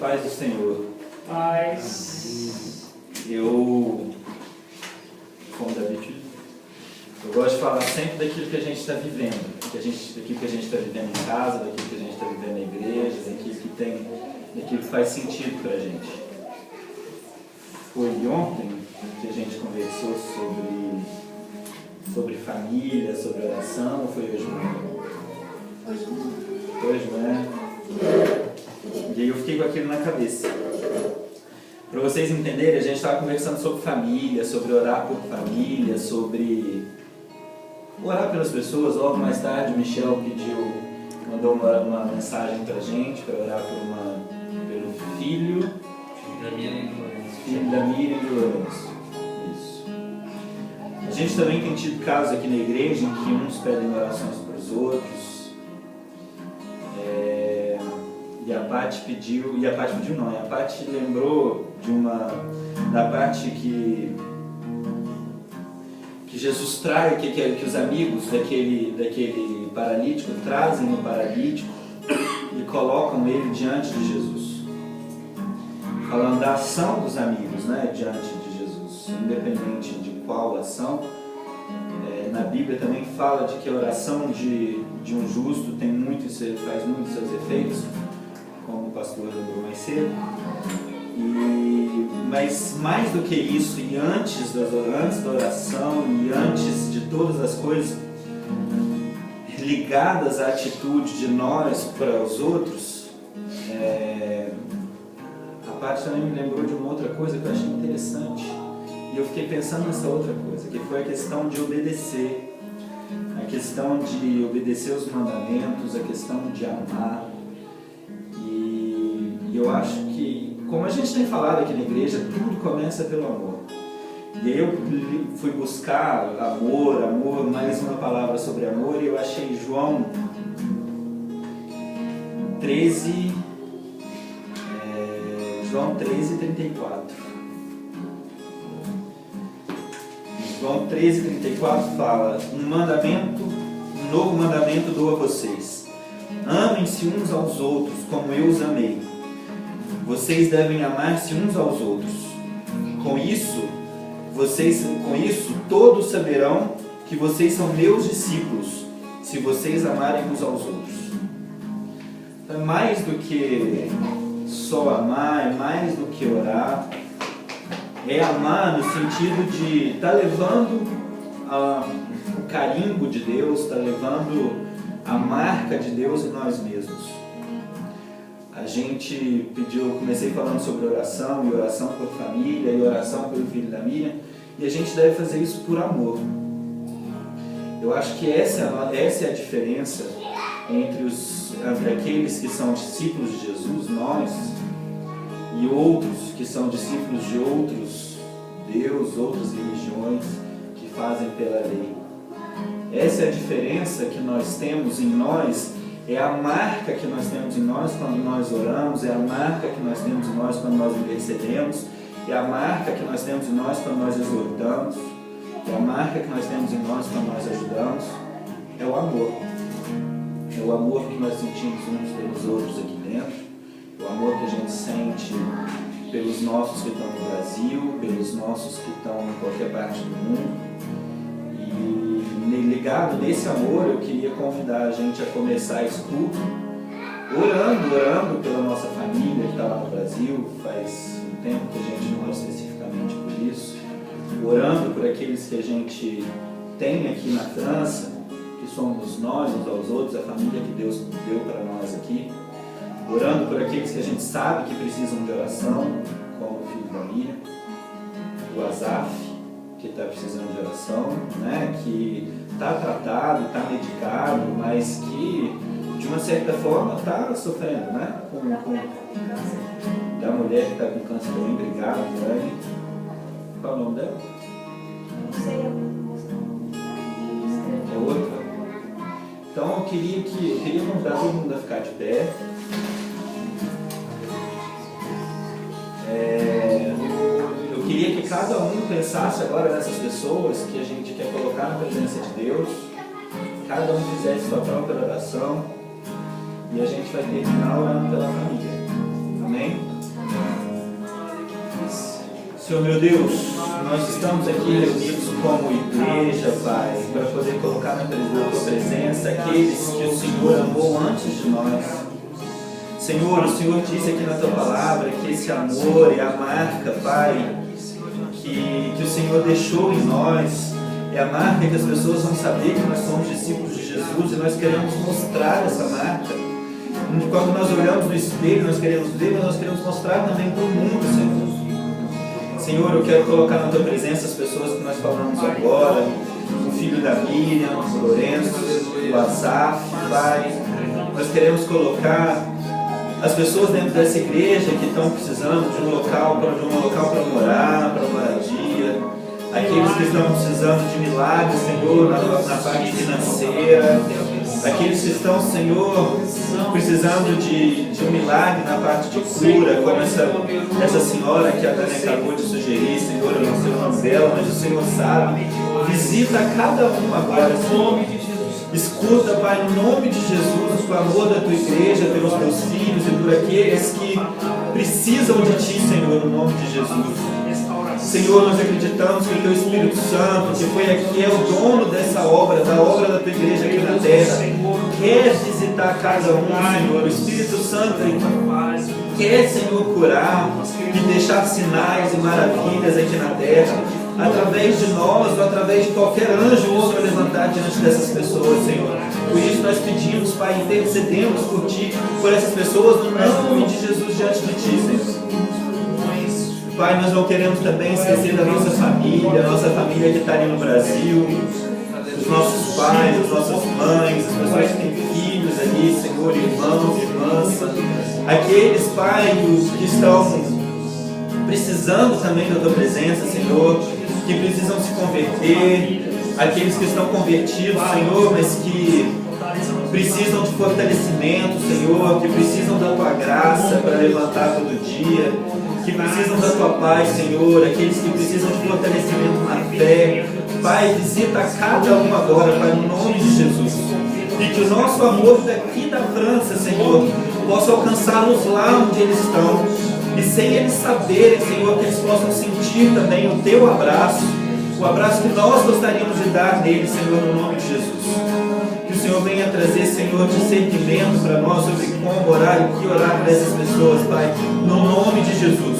Paz do Senhor. Paz. Como Davi disse, eu gosto de falar sempre daquilo que a gente está vivendo, daquilo que a gente está vivendo em casa, daquilo que a gente está vivendo na igreja, daquilo que faz sentido para a gente. Foi ontem que a gente conversou sobre família, sobre oração, ou foi hoje de manhã? Hoje de manhã. E aí eu fiquei com aquilo na cabeça. Para vocês entenderem, a gente estava conversando sobre família, sobre orar por família, sobre orar pelas pessoas. Logo mais tarde, o Michel mandou uma mensagem para a gente, para orar pelo filho da Miriam e do Lourenço. Isso. A gente também tem tido casos aqui na igreja em que uns pedem orações para os outros. E a Paty lembrou da parte que Jesus traz, que os amigos daquele paralítico trazem o paralítico e colocam ele diante de Jesus. Falando da ação dos amigos, né, diante de Jesus, independente de qual ação. Na Bíblia também fala de que a oração de um justo faz muitos seus efeitos, como o pastor lembrou mais cedo. Mas mais do que isso, e antes da oração e antes de todas as coisas ligadas à atitude de nós para os outros, a Paty também me lembrou de uma outra coisa que eu achei interessante. E eu fiquei pensando nessa outra coisa, que foi a questão de obedecer. A questão de obedecer os mandamentos, a questão de amar. E eu acho que, como a gente tem falado aqui na igreja, tudo começa pelo amor. E aí eu fui buscar amor, mais uma palavra sobre amor, e eu achei João 13:34. João 13:34 fala: um novo mandamento dou a vocês. Amem-se uns aos outros como eu os amei. Vocês devem amar-se uns aos outros. Com isso todos saberão que vocês são meus discípulos, se vocês amarem uns aos outros. Então, é mais do que só amar, é mais do que orar. É amar no sentido de estar levando o carimbo de Deus, estar levando a marca de Deus em nós mesmos. A gente comecei falando sobre oração, e oração por família, e oração pelo filho da Miriam, e a gente deve fazer isso por amor. Eu acho que essa é a diferença entre aqueles que são discípulos de Jesus, nós, e outros que são discípulos de outros deuses, outras religiões que fazem pela lei. Essa é a diferença que nós temos em nós, é a marca que nós temos em nós quando nós oramos, é a marca que nós temos em nós quando nós intercedemos, é a marca que nós temos em nós quando nós exortamos, é a marca que nós temos em nós quando nós ajudamos, é o amor. É o amor que nós sentimos uns pelos outros aqui dentro. O amor que a gente sente pelos nossos que estão no Brasil, pelos nossos que estão em qualquer parte do mundo. E ligado nesse amor, eu queria convidar a gente a começar esse culto orando pela nossa família que está lá no Brasil. Faz um tempo que a gente não ora especificamente por isso. Orando por aqueles que a gente tem aqui na França, que somos nós uns aos outros, a família que Deus deu para nós aqui. Orando por aqueles que a gente sabe que precisam de oração, como o filho da Miriam, o Azaf, que está precisando de oração, né? Que está tratado, está medicado, mas que de uma certa forma está sofrendo, né? Da mulher que está com câncer também, obrigado, Dani. Qual é o nome dela? Não sei, é outra. Então eu queria convidar todo mundo a ficar de pé. Eu queria que cada um pensasse agora nessas pessoas que a gente quer colocar na presença de Deus. Cada um fizesse sua própria oração. E a gente vai terminar orando pela família. Amém? Senhor meu Deus, nós estamos aqui reunidos como igreja, Pai, para poder colocar na tua presença aqueles que o Senhor amou antes de nós. Senhor, o Senhor disse aqui na tua palavra que esse amor é a marca, Pai, que o Senhor deixou em nós, é a marca que as pessoas vão saber que nós somos discípulos de Jesus, e nós queremos mostrar essa marca. Quando nós olhamos no espelho, nós queremos ver, mas nós queremos mostrar também para o mundo, Senhor. Senhor, eu quero colocar na tua presença as pessoas que nós falamos agora, o filho da Miriam, o Lourenço, o Asaf, Pai. Nós queremos colocar as pessoas dentro dessa igreja que estão precisando de um local para morar, para moradia, aqueles que estão precisando de milagres, Senhor, na parte financeira, aqueles que estão, Senhor, precisando de um milagre na parte de cura, como essa senhora que a Dani acabou de sugerir, Senhor, eu não sei o nome dela, mas o Senhor sabe. Visita cada um agora, Senhor. Escuta, Pai, no nome de Jesus, o clamor da tua igreja, pelos teus filhos e por aqueles que precisam de ti, Senhor, no nome de Jesus. Senhor, nós acreditamos que o teu Espírito Santo, que foi aqui, é o dono dessa obra, da obra da tua igreja aqui na terra, quer visitar cada um, Senhor. O Espírito Santo quer, Senhor, curar e deixar sinais e maravilhas aqui na terra, através de nós ou através de qualquer anjo que o Senhor levantar diante dessas pessoas, Senhor. Por isso nós pedimos, Pai, intercedemos por Ti, por essas pessoas, no nome de Jesus diante de Ti, Senhor. Pai, nós não queremos também esquecer da nossa família, a nossa família que está ali no Brasil, os nossos pais, as nossas mães, as pessoas que têm filhos ali, Senhor, irmãos, irmãs, aqueles, Pai, que estão precisando também da Tua presença, Senhor, que precisam se converter, aqueles que estão convertidos, Senhor, mas que precisam de fortalecimento, Senhor, que precisam da Tua graça para levantar todo dia, que precisam da Tua paz, Senhor, aqueles que precisam de fortalecimento na fé. Pai, visita cada um agora, Pai, no nome de Jesus. E que o nosso amor daqui da França, Senhor, possa alcançá-los lá onde eles estão. E sem eles saberem, Senhor, que eles possam sentir também o Teu abraço, o abraço que nós gostaríamos de dar neles, Senhor, no nome de Jesus. Que o Senhor venha trazer, Senhor, discernimento para nós sobre como orar e que orar para essas pessoas, Pai, no nome de Jesus.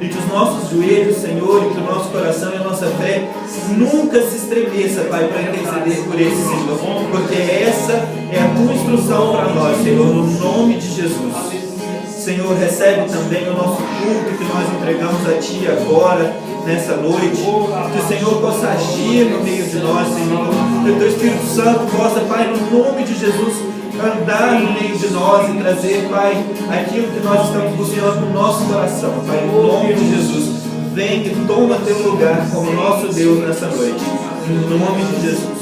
E que os nossos joelhos, Senhor, e que o nosso coração e a nossa fé nunca se estremeça, Pai, para interceder por esse, Senhor, porque essa é a Tua instrução para nós, Senhor, no nome de Jesus. Senhor, recebe também o nosso culto que nós entregamos a Ti agora, nessa noite. Que o Senhor possa agir no meio de nós, Senhor. Que o Teu Espírito Santo possa, Pai, no nome de Jesus, andar no meio de nós e trazer, Pai, aquilo que nós estamos buscando no nosso coração, Pai, no nome de Jesus. Vem e toma Teu lugar como nosso Deus nessa noite. No nome de Jesus.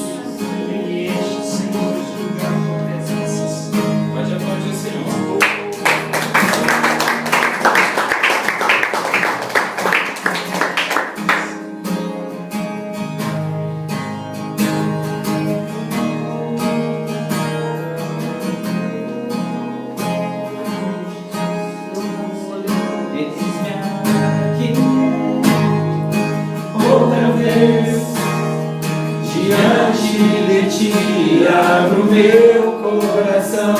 Abro meu coração,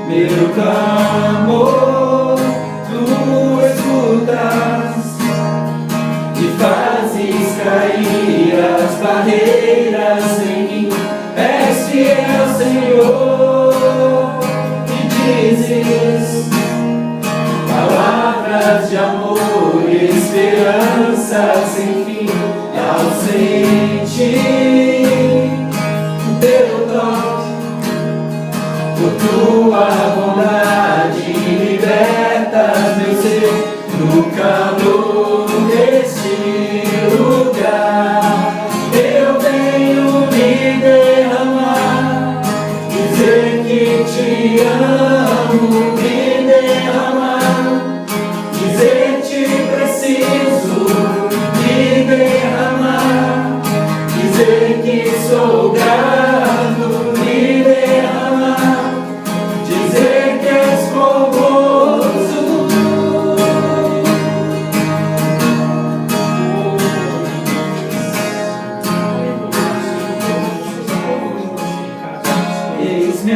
meu clamor, Tu escutas e fazes cair as barreiras em mim. És fiel, Senhor, e dizes palavras de amor e esperança sem fim. E ao sentir Teu toque, por Tua bondade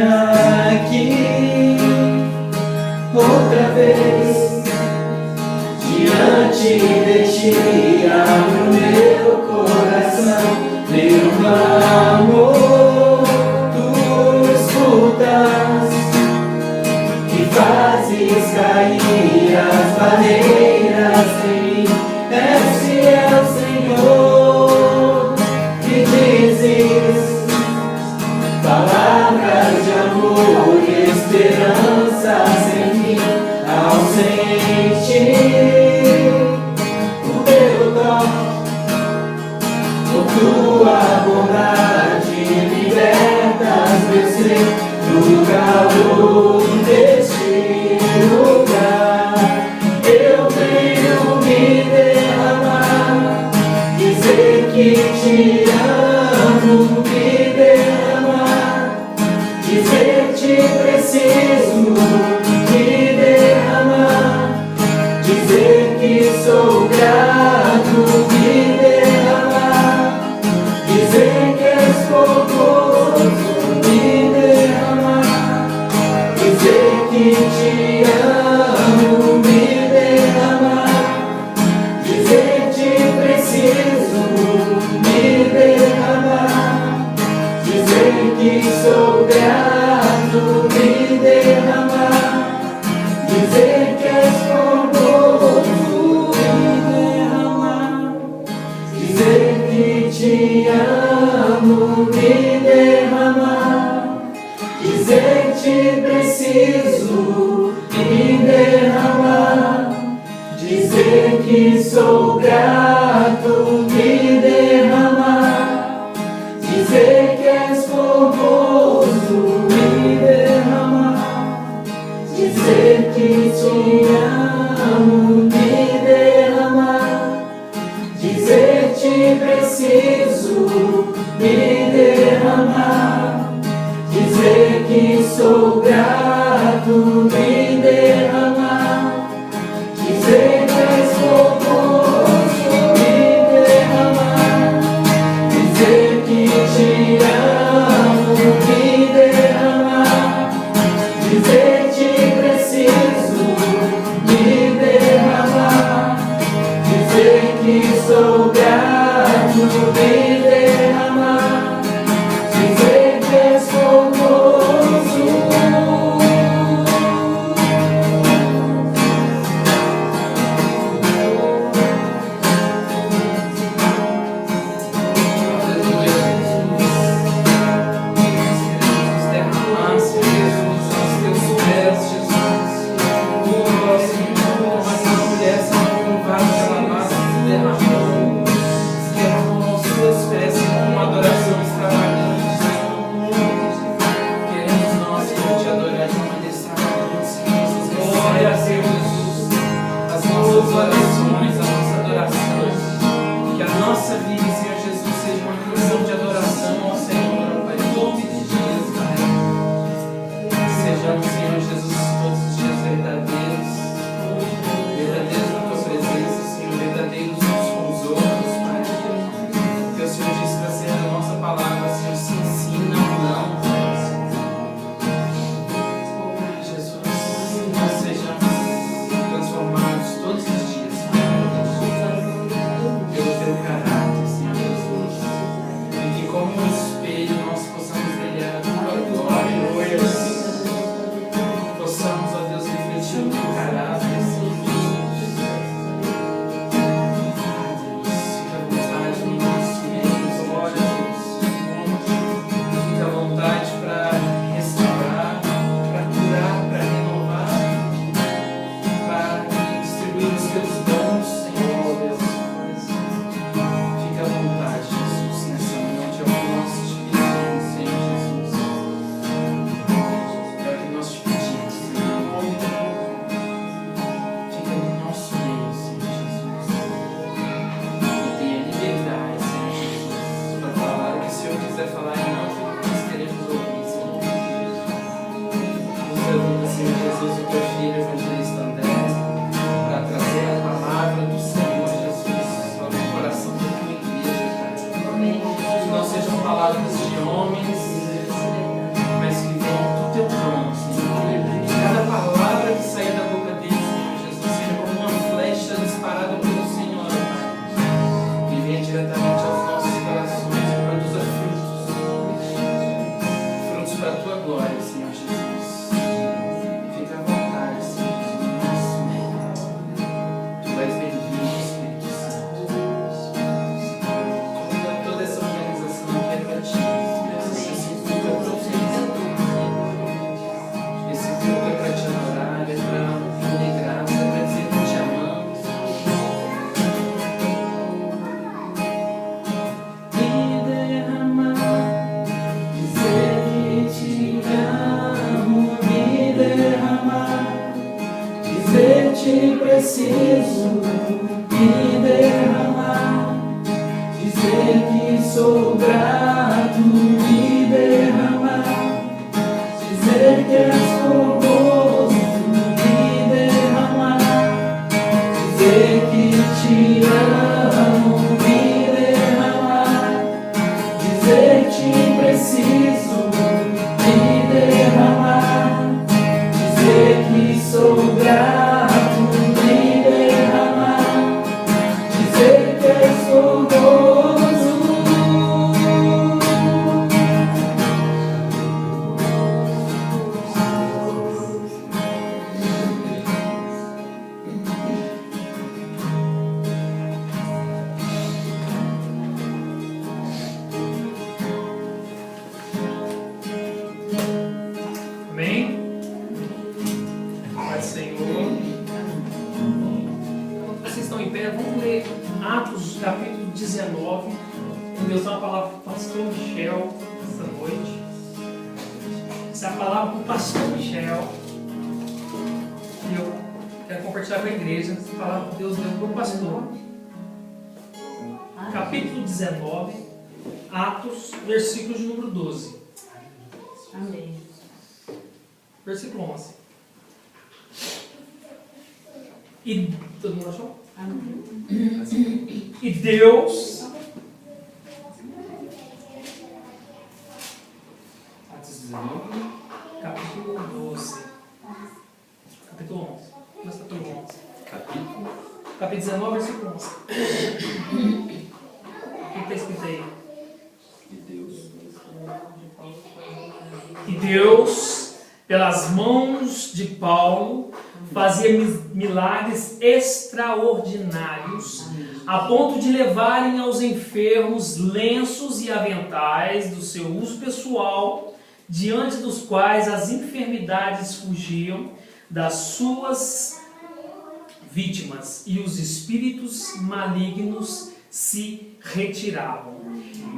aqui outra vez diante de ti. Abro meu coração, meu clamor tu escutas e fazes cair as barreiras em mim. És fiel, Senhor, que dizes palavras de amor e esperança sem fim. Ao sentir o teu toque, tua bondade libertas meu ser no calor deste lugar. Eu venho me derramar, dizer que te amo, me derramar, dizer te preciso, me derramar, dizer que sou grato, me derramar, dizer que és fogoso, me derramar, dizer que te amo, me derramar, dizer te preciso, me derramar, dizer que sou grato, me derramar, dizer que és fogoso, me derramar, dizer que te amo, me derramar, dizer te preciso, me derramar, dizer que sou grato, me derramar, dizer que és formoso, me derramar, dizer que te amo, me derramar, dizer te preciso, me derramar, dizer que sou grato, me derramar, dizer que és fogoso, me derramar, dizer que te amo, me derramar, dizer te preciso, me derramar, dizer que sou grato, me derramar, dizer que és fogoso. palavras de homens, mas que venham preciso me derramar, dizer que sou grato, me derramar, dizer que és formoso, me derramar, dizer que te amo, me derramar, dizer que preciso me derramar, dizer que sou grato, me derramar, dizer que és formoso. Amém? Pai Senhor. Enquanto vocês estão em pé, vamos ler Atos capítulo 19. Deus dá uma palavra para o pastor Michel essa noite. Essa é a palavra para o pastor Michel. E eu quero compartilhar com a igreja essa palavra que Deus deu para o pastor. Capítulo 19, Atos, versículo de número 12. Amém. Versículo 11. E todo mundo achou? Amém. E Deus, Atos 19. capítulo 12. Capítulo 11. Mas capítulo 11. Capítulo. Capítulo 19, versículo 11. O que está escrito aí? De Deus. E Deus, pelas mãos de Paulo, fazia milagres extraordinários, a ponto de levarem aos enfermos lenços e aventais do seu uso pessoal, diante dos quais as enfermidades fugiam das suas vítimas e os espíritos malignos se retiravam.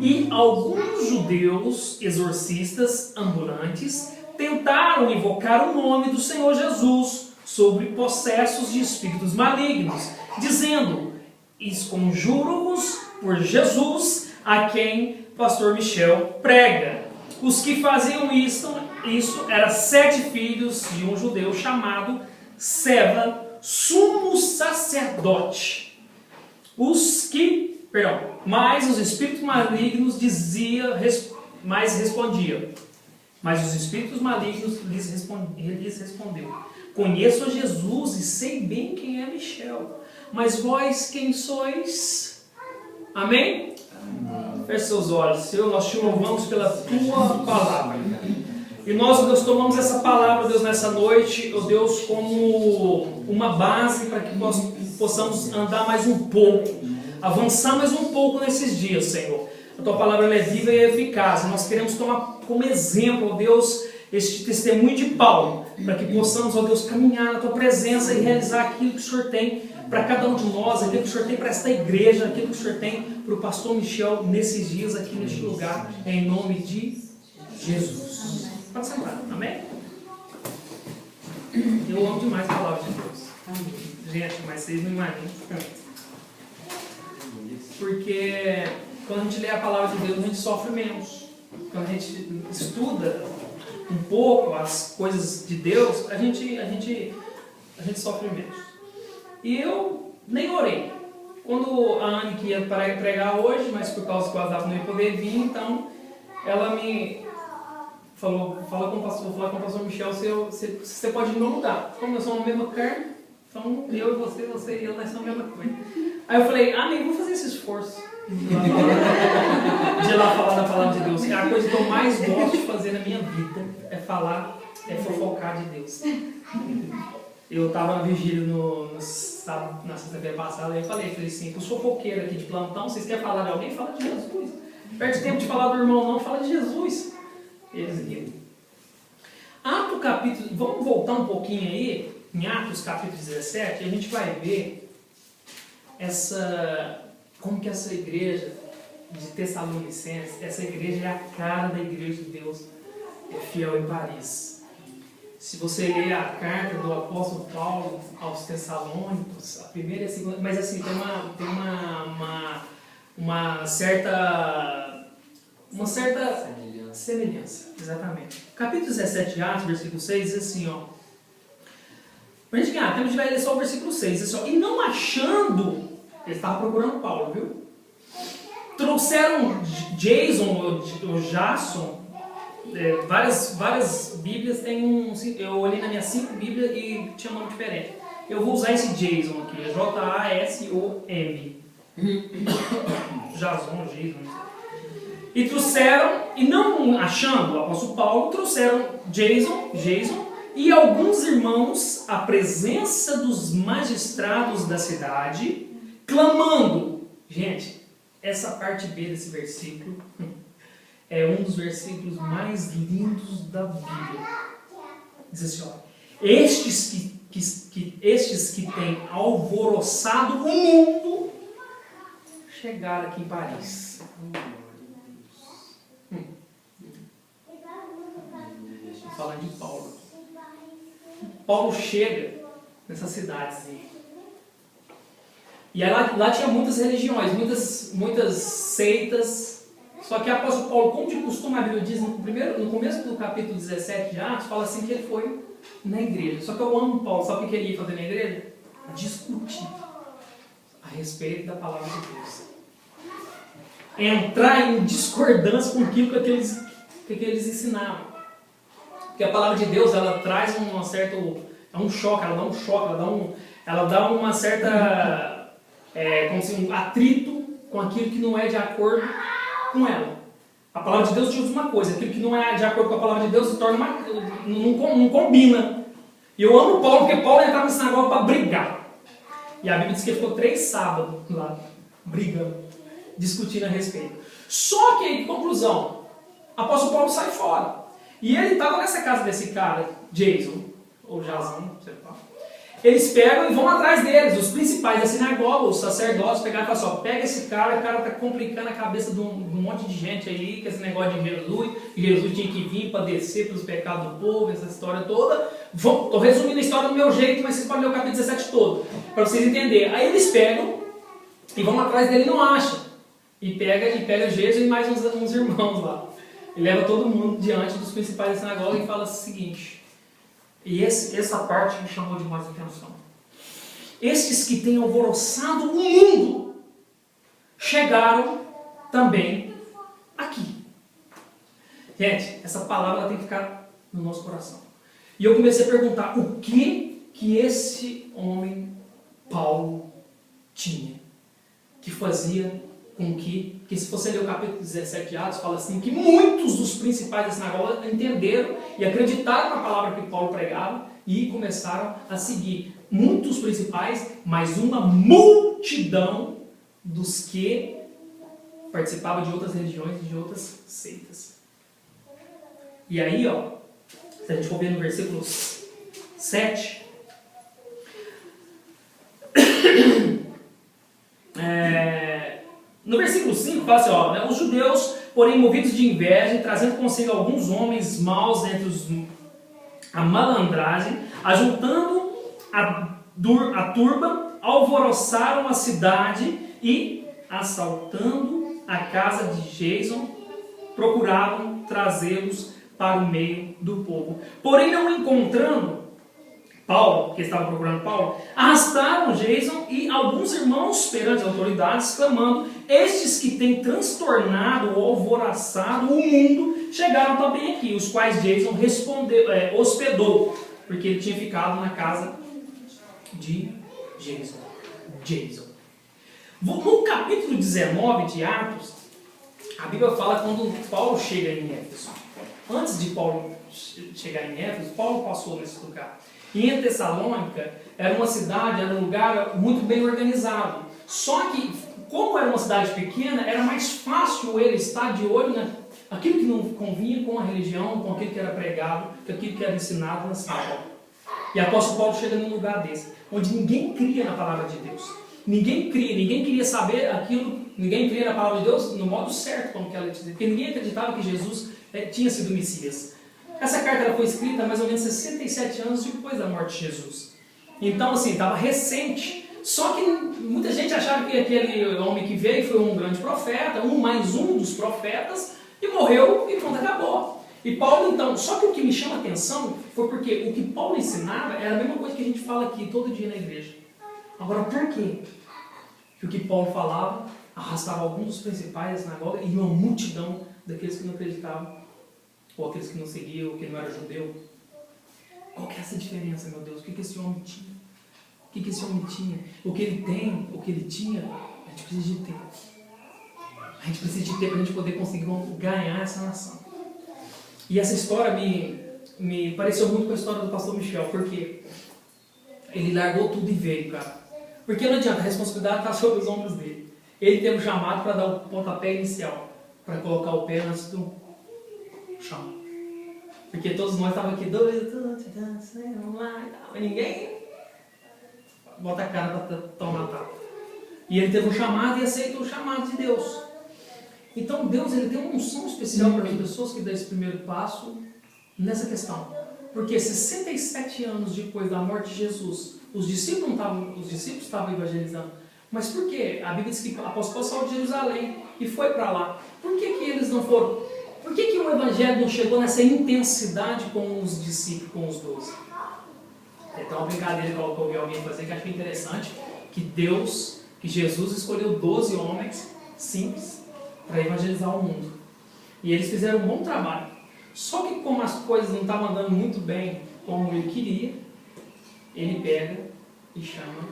E alguns judeus exorcistas ambulantes tentaram invocar o nome do Senhor Jesus sobre possessos de espíritos malignos, dizendo: esconjuro-vos por Jesus, a quem pastor Michel prega. Os que faziam isso eram 7 filhos de um judeu chamado Seva, sumo sacerdote. Mas os espíritos malignos respondiam. Mas os espíritos malignos lhes respondeu: conheço a Jesus e sei bem quem é Michel, mas vós quem sois? Amém? Feche seus olhos. Senhor, nós te louvamos pela tua palavra. E nós, Deus, tomamos essa palavra, Deus, nessa noite, ó Deus, como uma base para que nós possamos andar mais um pouco, avançar mais um pouco nesses dias, Senhor. A tua palavra é viva e eficaz. Nós queremos tomar como exemplo, ó Deus, este testemunho de Paulo, para que possamos, ó Deus, caminhar na tua presença e realizar aquilo que o Senhor tem para cada um de nós, aquilo que o Senhor tem para esta igreja, aquilo que o Senhor tem para o pastor Michel nesses dias aqui neste lugar, em nome de Jesus. Pode sentar, amém? Eu amo demais a palavra de Deus. Gente, mas vocês não imaginam tanto. Porque quando a gente lê a palavra de Deus, a gente sofre menos. Quando a gente estuda um pouco as coisas de Deus, a gente sofre menos. E eu nem orei. Quando a Anne que ia pregar hoje, mas por causa que o Adap não ia poder vir, então ela me falou, fala com o pastor Michel, você pode ir no meu lugar. Como nós somos a mesma carne, então eu e você e eu, nós somos a mesma coisa. Aí eu falei, nem vou fazer esse esforço de ir lá falar da palavra de Deus. Que a coisa que eu mais gosto de fazer na minha vida é fofocar de Deus. Eu estava na vigília na sexta-feira passada e eu falei assim, os fofoqueiros aqui de plantão, vocês querem falar de alguém? Fala de Jesus. Perde tempo de falar do irmão não, fala de Jesus. Eles riram. Atos capítulo, vamos voltar um pouquinho aí, em Atos capítulo 17, a gente vai ver como que essa igreja de Tessalonicenses, essa igreja é a cara da igreja de Deus, é fiel em Paris. Se você ler a carta do apóstolo Paulo aos Tessalônicos, a primeira e a segunda, mas assim, tem uma certa semelhança, exatamente. Capítulo 17 de Atos, versículo 6, diz assim, ó. Pra gente ganhar, temos de ler só o versículo 6, diz assim, ó, e não achando, ele estava procurando Paulo, viu? Trouxeram Jason ou Jason, várias Bíblias tem eu olhei nas minhas 5 Bíblias e tinha um nome diferente. Eu vou usar esse Jason aqui, J-A-S-O-M. Jason. E trouxeram, e não achando o apóstolo Paulo, trouxeram Jason e alguns irmãos à presença dos magistrados da cidade, clamando. Gente, essa parte B desse versículo é um dos versículos mais lindos da Bíblia. Diz assim, ó, estes que têm alvoroçado o mundo chegaram aqui em Paris. Estou falando de Paulo. Paulo chega nessa cidadezinha. E aí lá tinha muitas religiões, muitas seitas. Só que o apóstolo Paulo, como de costume, a Bíblia diz no começo do capítulo 17 de Atos, fala assim que ele foi na igreja. Só que eu amo Paulo, sabe o que ele ia fazer na igreja? Discutir a respeito da palavra de Deus. Entrar em discordância com aquilo que eles ensinavam. Porque a palavra de Deus, ela traz um certo... É um choque, ela dá uma certa... como se um atrito com aquilo que não é de acordo com ela. A palavra de Deus diz uma coisa, aquilo que não é de acordo com a palavra de Deus se torna não combina. E eu amo Paulo, porque Paulo entrava na sinagoga para brigar. E a Bíblia diz que ele ficou 3 sábados lá, brigando, discutindo a respeito. Só que, em conclusão, o apóstolo Paulo sai fora. E ele estava nessa casa desse cara, Jason, ou Jason, não sei qual. Eles pegam e vão atrás deles, os principais da sinagoga, os sacerdotes, pegaram e falaram assim, ó, pega esse cara, o cara está complicando a cabeça de um monte de gente aí, com esse negócio de Jesus, e Jesus tinha que vir para descer pelos pecados do povo, essa história toda. Estou resumindo a história do meu jeito, mas vocês podem ler o capítulo 17 todo, para vocês entenderem. Aí eles pegam e vão atrás dele e não acham. E pega Jesus e mais uns irmãos lá. E leva todo mundo diante dos principais da sinagoga e fala o seguinte... E essa parte me chamou demais a atenção. Estes que têm alvoroçado o mundo chegaram também aqui. Gente, essa palavra ela tem que ficar no nosso coração. E eu comecei a perguntar o que esse homem, Paulo, tinha, que fazia com que se você ler o capítulo 17 de Atos, fala assim, que muitos dos principais da sinagoga entenderam e acreditaram na palavra que Paulo pregava e começaram a seguir. Muitos principais, mas uma multidão dos que participavam de outras religiões e de outras seitas. E aí, ó, se a gente for ver no versículo 7, no versículo 5 fala assim, ó, né, os judeus, porém movidos de inveja, trazendo consigo alguns homens maus entre a malandragem, ajuntando a turba, alvoroçaram a cidade e, assaltando a casa de Jason, procuravam trazê-los para o meio do povo. Porém, não encontrando Paulo, que estava procurando Paulo, arrastaram Jason e alguns irmãos perante as autoridades, clamando, estes que têm transtornado ou alvoroçado o mundo, chegaram também aqui, os quais Jason hospedou, porque ele tinha ficado na casa de Jason. No capítulo 19 de Atos, a Bíblia fala quando Paulo chega em Éfeso. Antes de Paulo chegar em Éfeso, Paulo passou nesse lugar. E em Tessalônica era uma cidade, era um lugar muito bem organizado. Só que, como era uma cidade pequena, era mais fácil ele estar de olho naquilo que não convinha com a religião, com aquilo que era pregado, com aquilo que era ensinado na sinagoga. E o apóstolo Paulo chega num lugar desse, onde ninguém cria na palavra de Deus. Ninguém queria saber aquilo, ninguém cria na palavra de Deus no modo certo, como que ela dizia, porque ninguém acreditava que Jesus tinha sido o Messias. Essa carta ela foi escrita mais ou menos 67 anos depois da morte de Jesus. Então, assim, estava recente. Só que muita gente achava que aquele homem que veio foi um grande profeta, mais um dos profetas, e morreu e pronto, acabou. E Paulo, então, só que o que me chama a atenção foi porque o que Paulo ensinava era a mesma coisa que a gente fala aqui todo dia na igreja. Agora, por quê? Que o que Paulo falava arrastava alguns dos principais da sinagoga e uma multidão daqueles que não acreditavam, ou aqueles que não seguiam, ou que não era judeu. Qual que é essa diferença, meu Deus? O que esse homem tinha? O que esse homem tinha? O que ele tem, o que ele tinha, a gente precisa de ter. A gente precisa de ter para a gente poder conseguir ganhar essa nação. E essa história me pareceu muito com a história do pastor Michel, porque ele largou tudo e veio, cara. Porque não adianta, a responsabilidade está sobre os ombros dele. Ele teve um chamado para dar o pontapé inicial, para colocar o pé antes do chão. Porque todos nós estávamos aqui, vamos lá e tal, mas ninguém bota a cara para tomar tapa. E ele teve um chamado e aceitou o chamado de Deus. Então Deus ele tem uma unção especial para as pessoas que dão esse primeiro passo nessa questão. Porque 67 anos depois da morte de Jesus, os discípulos estavam evangelizando. Mas por quê? A Bíblia diz que o apóstolo saiu de Jerusalém e foi para lá. Por que eles não foram? Por que o evangelho não chegou nessa intensidade com os discípulos, com os 12? Então uma brincadeira que eu ouvi alguém fazer que eu achei interessante, que Jesus escolheu 12 homens simples para evangelizar o mundo. E eles fizeram um bom trabalho. Só que como as coisas não estavam andando muito bem como ele queria, ele pega e chama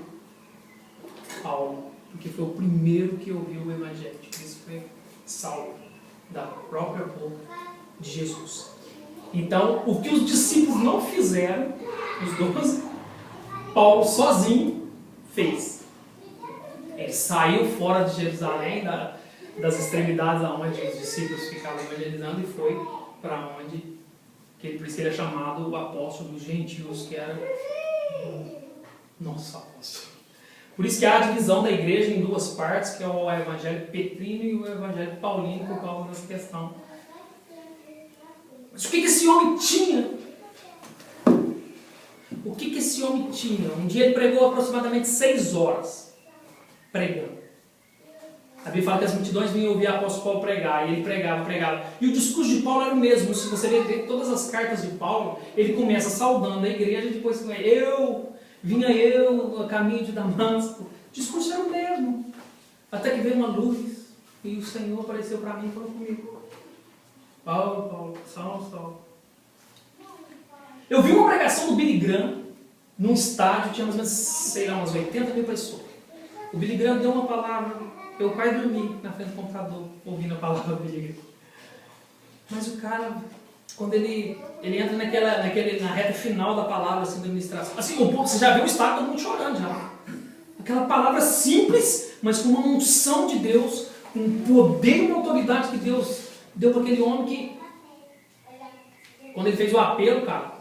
Paulo, porque foi o primeiro que ouviu o evangelho de Cristo, foi Saulo, da própria boca de Jesus. Então, o que os discípulos não fizeram, os 12, Paulo sozinho fez. Ele saiu fora de Jerusalém, das extremidades onde os discípulos ficavam evangelizando, e foi para onde, por isso ele é chamado o apóstolo dos gentios, que era nosso apóstolo. Por isso que há a divisão da igreja em duas partes, que é o evangelho petrino e o evangelho paulino, por causa dessa questão. Mas o que esse homem tinha? O que esse homem tinha? Um dia ele pregou aproximadamente 6 horas, pregando. A Bíblia fala que as multidões vinham ouvir o apóstolo Paulo pregar, e ele pregava. E o discurso de Paulo era o mesmo. Se você ver todas as cartas de Paulo, ele começa saudando a igreja, e depois vinha eu a caminho de Damasco. O discurso era o mesmo. Até que veio uma luz, e o Senhor apareceu para mim e falou comigo: Paulo, Saulo. Eu vi uma pregação do Billy Graham, num estádio, tinha mais ou menos, umas 80 mil pessoas. O Billy Graham deu uma palavra, eu quase dormi na frente do computador, ouvindo a palavra do Billy Graham. Mas o cara, quando ele entra na reta final da palavra, assim, da administração, assim, você já viu o estado, todo mundo chorando já. Aquela palavra simples, mas com uma unção de Deus, um poder e uma autoridade que Deus deu para aquele homem que, quando ele fez o apelo, cara,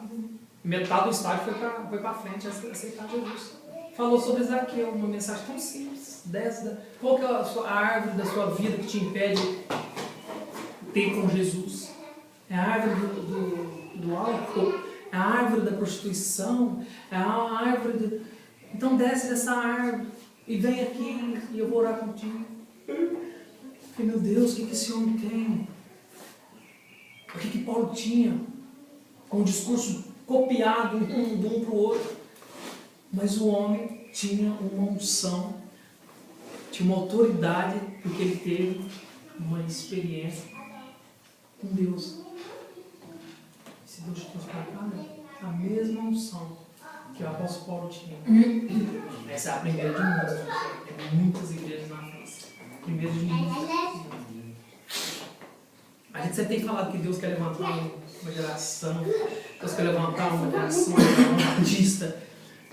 metade do estádio foi para frente a aceitar Jesus. Falou sobre Zaqueu, uma mensagem tão simples, qual que é a árvore da sua vida que te impede de ter com Jesus? É a árvore do álcool, é a árvore da prostituição, é a árvore do... Então desce dessa árvore e vem aqui e eu vou orar contigo. E, meu Deus, o que esse homem tem? O que Paulo tinha? Com o discurso copiado de um para o outro. Mas o homem tinha uma unção, tinha uma autoridade, porque ele teve uma experiência com Deus. Se Deus te trouxe para cá, a mesma unção que o apóstolo Paulo tinha. Essa é a primeira de muitas. Tem muitas igrejas na França. Primeira de muitas. A gente sempre tem falado que Deus quer levantar uma geração, Deus quer levantar uma geração, um artista,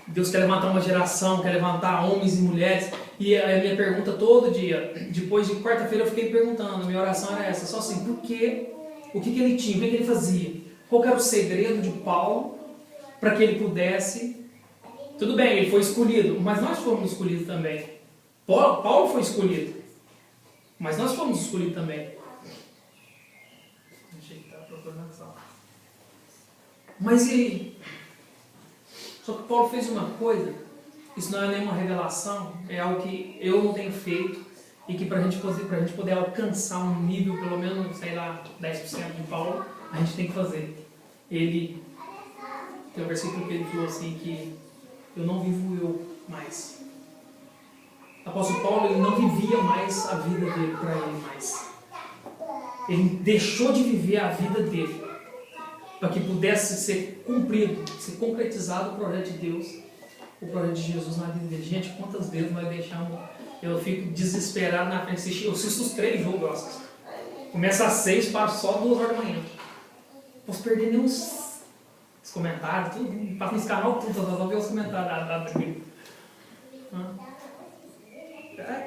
Deus quer levantar uma geração, quer levantar homens e mulheres. E a minha pergunta todo dia, depois de quarta-feira eu fiquei perguntando, a minha oração era essa, só assim, por quê? O que ele tinha, o que ele fazia? Qual era o segredo de Paulo para que ele pudesse... Tudo bem, ele foi escolhido, mas nós fomos escolhidos também. Paulo foi escolhido, mas nós fomos escolhidos também. Achei que estava procurando a sala. Mas e aí? Só que Paulo fez uma coisa, isso não é nenhuma revelação, é algo que eu não tenho feito e que para a gente poder alcançar um nível, pelo menos, sei lá, 10% de Paulo, a gente tem que fazer. Ele, tem um versículo que ele falou assim, que eu não vivo eu mais. O apóstolo Paulo, ele não vivia mais a vida dele para ele mais. Ele deixou de viver a vida dele para que pudesse ser cumprido, ser concretizado o projeto de Deus, o projeto de Jesus na vida dele. Gente, quantas vezes nós deixamos, eu fico desesperado na frente, eu assisto os 3 jogos, Oscar. Começa às 6, passo só 2 horas da manhã. Não posso perder nem os comentários, tudo, passo nos canal tudo, só ver os comentários da Bíblia.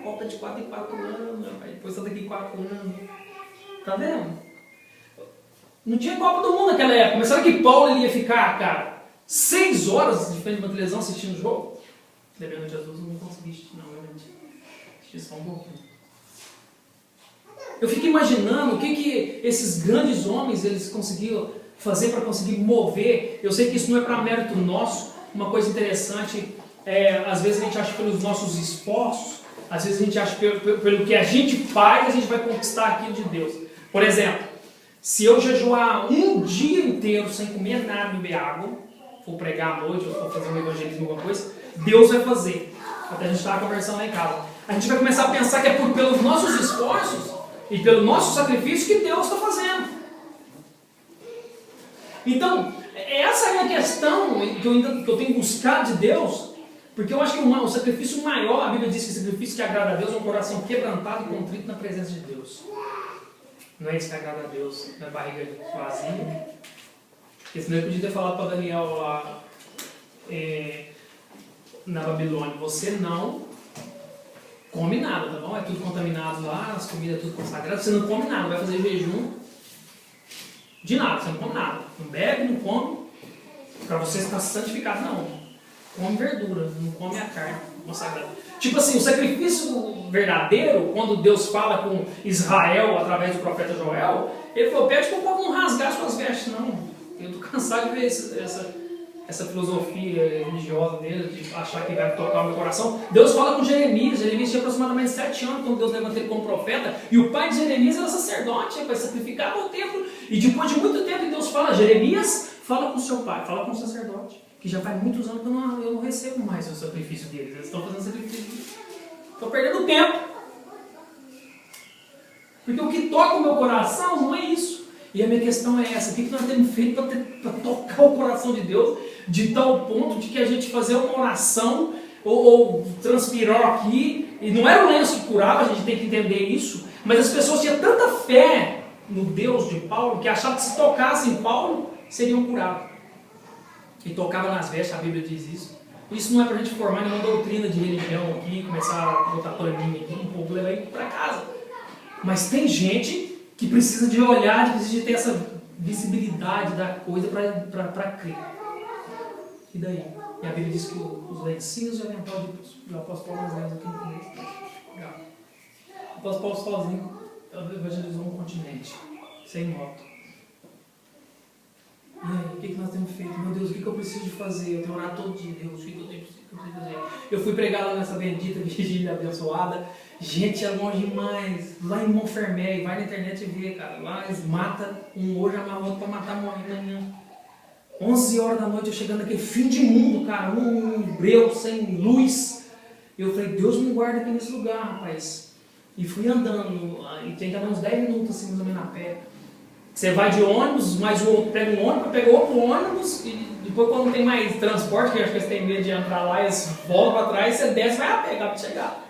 Copa de 4 em 4 anos, depois só daqui 4 anos. Tá vendo? Não tinha Copa do Mundo naquela época, mas será que Paulo ele ia ficar, cara, 6 horas de frente de uma televisão assistindo o jogo? Devendo Jesus, eu não consegui assistir, não, realmente. Assisti só um pouquinho. Eu fico imaginando o que esses grandes homens eles conseguiram fazer para conseguir mover. Eu sei que isso não é para mérito nosso. Uma coisa interessante, às vezes a gente acha pelos nossos esforços, às vezes a gente acha pelo que a gente faz, a gente vai conquistar aquilo de Deus. Por exemplo, se eu jejuar um dia inteiro sem comer nada, beber água, for pregar à noite, ou for fazer um evangelismo, alguma coisa, Deus vai fazer. Até a gente estava conversando lá em casa. A gente vai começar a pensar que é pelos nossos esforços e pelo nosso sacrifício que Deus está fazendo. Então, essa é a questão que eu tenho buscado de Deus, porque eu acho que o sacrifício maior, a Bíblia diz que o sacrifício que agrada a Deus é um coração quebrantado e contrito na presença de Deus. Não é isso que agrada a Deus, na barriga vazia. Porque senão eu podia ter falado para Daniel lá na Babilônia, você não come nada, tá bom? É tudo contaminado lá, as comidas é tudo consagrado, você não come nada, vai fazer jejum de nada, você não come nada. Não bebe, não come, para você estar santificado, não. Come verdura, não come a carne consagrada. Tipo assim, o sacrifício verdadeiro, quando Deus fala com Israel através do profeta Joel, ele falou, pede para o povo não rasgar suas vestes, não. Eu estou cansado de ver essa filosofia religiosa dele, de achar que vai tocar o meu coração. Deus fala com Jeremias tinha aproximadamente 7 anos quando Deus levantou ele como profeta, e o pai de Jeremias era sacerdote, para sacrificar no templo, e depois de muito tempo Deus fala, Jeremias, fala com seu pai, fala com o sacerdote, que já faz muitos anos que eu não recebo mais o sacrifício deles, eles estão fazendo sacrifício, estou perdendo tempo, porque o que toca o meu coração não é isso. E a minha questão é essa, o que nós temos feito para tocar o coração de Deus, de tal ponto de que a gente fazer uma oração, ou transpirar aqui, e não era o lenço que curava, a gente tem que entender isso, mas as pessoas tinham tanta fé no Deus de Paulo, que achavam que se tocassem Paulo, seriam curados. E tocava nas vestes, a Bíblia diz isso. Isso não é para a gente formar nenhuma doutrina de religião aqui, começar a botar paninho aqui, um pouco levar isso para casa. Mas tem gente que precisa de olhar, que precisa de ter essa visibilidade da coisa para crer. E daí? E a Bíblia diz que os lencinhos de avental do apóstolo Paulo nas aqui no começo. O apóstolo Paulo sozinho evangelizou um continente, sem moto. E aí, o que nós temos feito? Meu Deus, o que eu preciso de fazer? Eu tenho orado todo dia, Deus, o que eu preciso fazer? Eu fui pregar lá nessa bendita vigília abençoada. Gente, é longe demais. Lá em Montfermeil, vai na internet e vê, cara. Lá eles matam um hoje, amarram outro para matar, morrer amanhã. 11 horas da noite, eu chegando naquele fim de mundo, cara. Um breu, sem luz. Eu falei, Deus me guarda aqui nesse lugar, rapaz. E fui andando, e tem que andar uns 10 minutos assim, mais ou menos na pé. Você vai de ônibus, mais o outro pega um ônibus, pega outro ônibus, e depois quando não tem mais transporte, que acho que eles têm medo de entrar lá, eles voltam para trás, você desce e vai a pé, para chegar.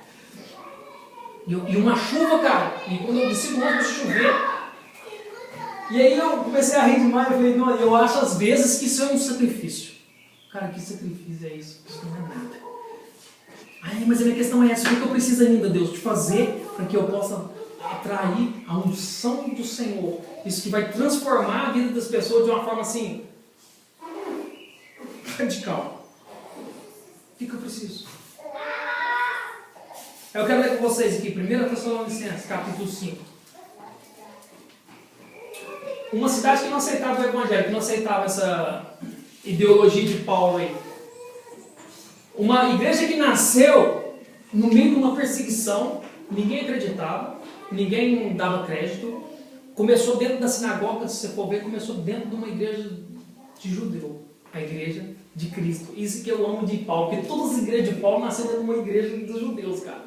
E uma chuva, cara, e quando eu desci do ônibus, chover. E aí eu comecei a rir demais, eu falei, não, eu acho às vezes que isso é um sacrifício. Cara, que sacrifício é isso? Isso não é nada. Ai, mas a minha questão é essa, o que eu preciso ainda, Deus, de fazer para que eu possa atrair a unção do Senhor? Isso que vai transformar a vida das pessoas de uma forma assim, radical. O que eu preciso? Eu quero ler com vocês aqui, 1 Tessalonicenses, capítulo 5. uma cidade que não aceitava o evangelho, que não aceitava essa ideologia de Paulo aí. Uma igreja que nasceu no meio de uma perseguição, ninguém acreditava, ninguém dava crédito. Começou dentro da sinagoga, se você for ver, começou dentro de uma igreja de judeu, a igreja de Cristo. Isso que eu amo de Paulo, porque todas as igrejas de Paulo nasceram dentro de uma igreja dos judeus, cara.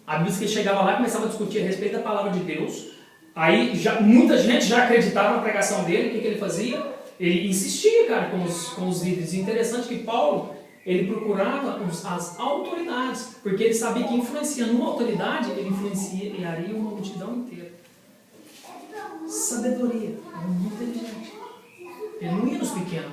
A Bíblia que chegava lá e começava a discutir a respeito da palavra de Deus. Aí muita gente já acreditava na pregação dele. O que ele fazia? Ele insistia, cara, com os líderes. Interessante que Paulo, ele procurava as autoridades, porque ele sabia que influenciando uma autoridade, ele influenciaria uma multidão inteira. Sabedoria, muito inteligente. Ele não ia nos pequenos.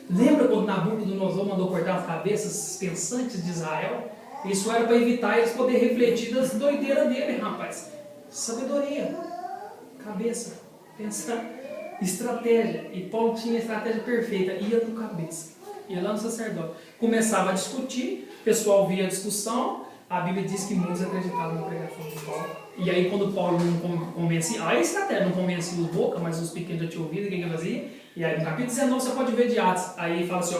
Lembra quando Nabucodonosor mandou cortar as cabeças pensantes de Israel? Isso era para evitar eles poderem refletir das doideiras dele, rapaz. Sabedoria, cabeça, pensar, estratégia. E Paulo tinha a estratégia perfeita, ia no cabeça, ia lá no sacerdote. Começava a discutir, o pessoal via a discussão, a Bíblia diz que muitos acreditavam na pregação de Paulo. E aí quando Paulo não convencia, a estratégia não convencia os boca, mas os pequenos já tinham ouvido, o que ele fazia? E aí no capítulo 19 você pode ver de Atos, aí fala assim,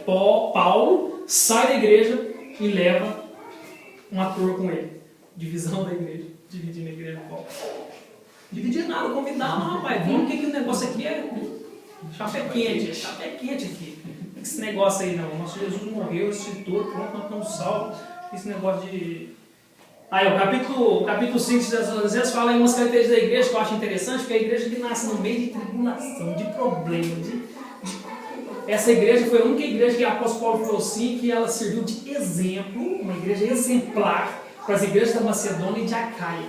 ó, Paulo sai da igreja e leva um ator com ele. Divisão da igreja, dividindo a igreja de Paulo. Dividir nada, convidar, não, rapaz, vamos, que o negócio aqui é chapé quente aqui. Esse negócio aí não, nosso Jesus morreu, ressuscitou, pronto, nós estamos salvos. Esse negócio de... Aí, o capítulo 5 às vezes fala em umas características da igreja que eu acho interessante, porque é a igreja que nasce no meio de tribulação, de problema. Essa igreja foi a única igreja que o apóstolo Paulo falou assim, que ela serviu de exemplo, uma igreja exemplar para as igrejas da Macedônia e de Acaia.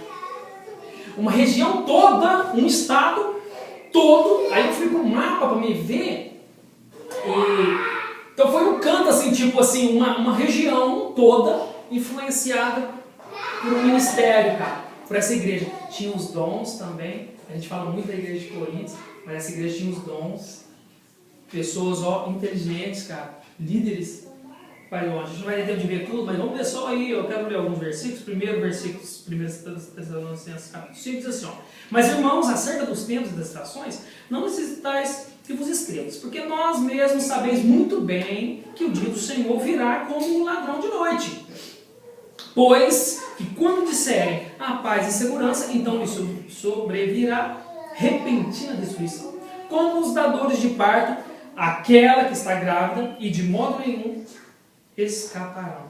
Uma região toda, um estado todo, aí eu fui para o mapa para me ver, então foi um canto assim, tipo assim, uma região toda influenciada por um ministério, cara, por essa igreja. Tinha os dons também, a gente fala muito da igreja de Corinto, mas essa igreja tinha os dons, pessoas inteligentes, cara, líderes. Pai, a gente não vai ter tempo de ver tudo, mas vamos ver só aí, eu quero ler alguns versículos. Primeiro versículo, 1 Tessalonicenses capítulo 5, diz assim, ó: mas irmãos, acerca dos tempos e das estações, não necessitais que vos escrevas, porque nós mesmos sabeis muito bem que o dia do Senhor virá como um ladrão de noite. Pois que quando disserem a paz e segurança, então isso sobrevirá repentina destruição, como os dadores de parto, aquela que está grávida, e de modo nenhum escaparão.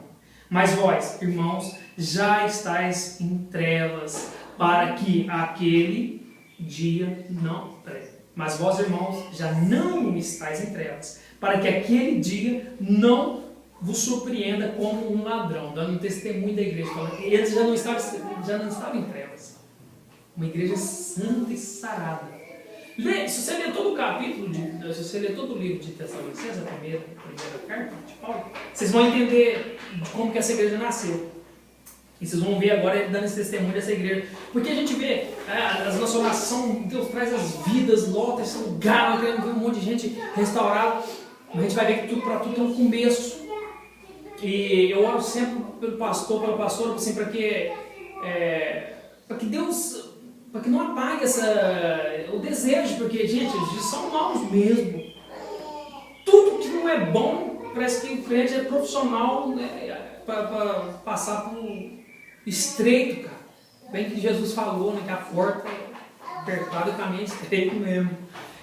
Mas vós, irmãos, já estáis em trevas, para que aquele dia não... Mas vós, irmãos, já não estáis em trevas, para que aquele dia não vos surpreenda como um ladrão, dando um testemunho da igreja, falando que eles já não estavam em trevas. Uma igreja santa e sarada. Se você ler todo o capítulo, se você ler todo o livro de Tessalonicenses, a primeira carta de Paulo, vocês vão entender como que essa igreja nasceu. E vocês vão ver agora ele dando esse testemunho dessa igreja. Porque a gente vê, as nossas orações, Deus traz as vidas, lota esse lugar, um monte de gente restaurada. A gente vai ver que tudo para tudo tem um começo. E eu oro sempre pelo pastor, pela pastora, assim, para que Deus... para que não apague o desejo, porque, gente, eles são maus mesmo. Tudo que não é bom, parece que o crente é profissional, né, para passar por estreito, cara. Bem que Jesus falou, né, que a porta é apertada e o caminho é estreito mesmo.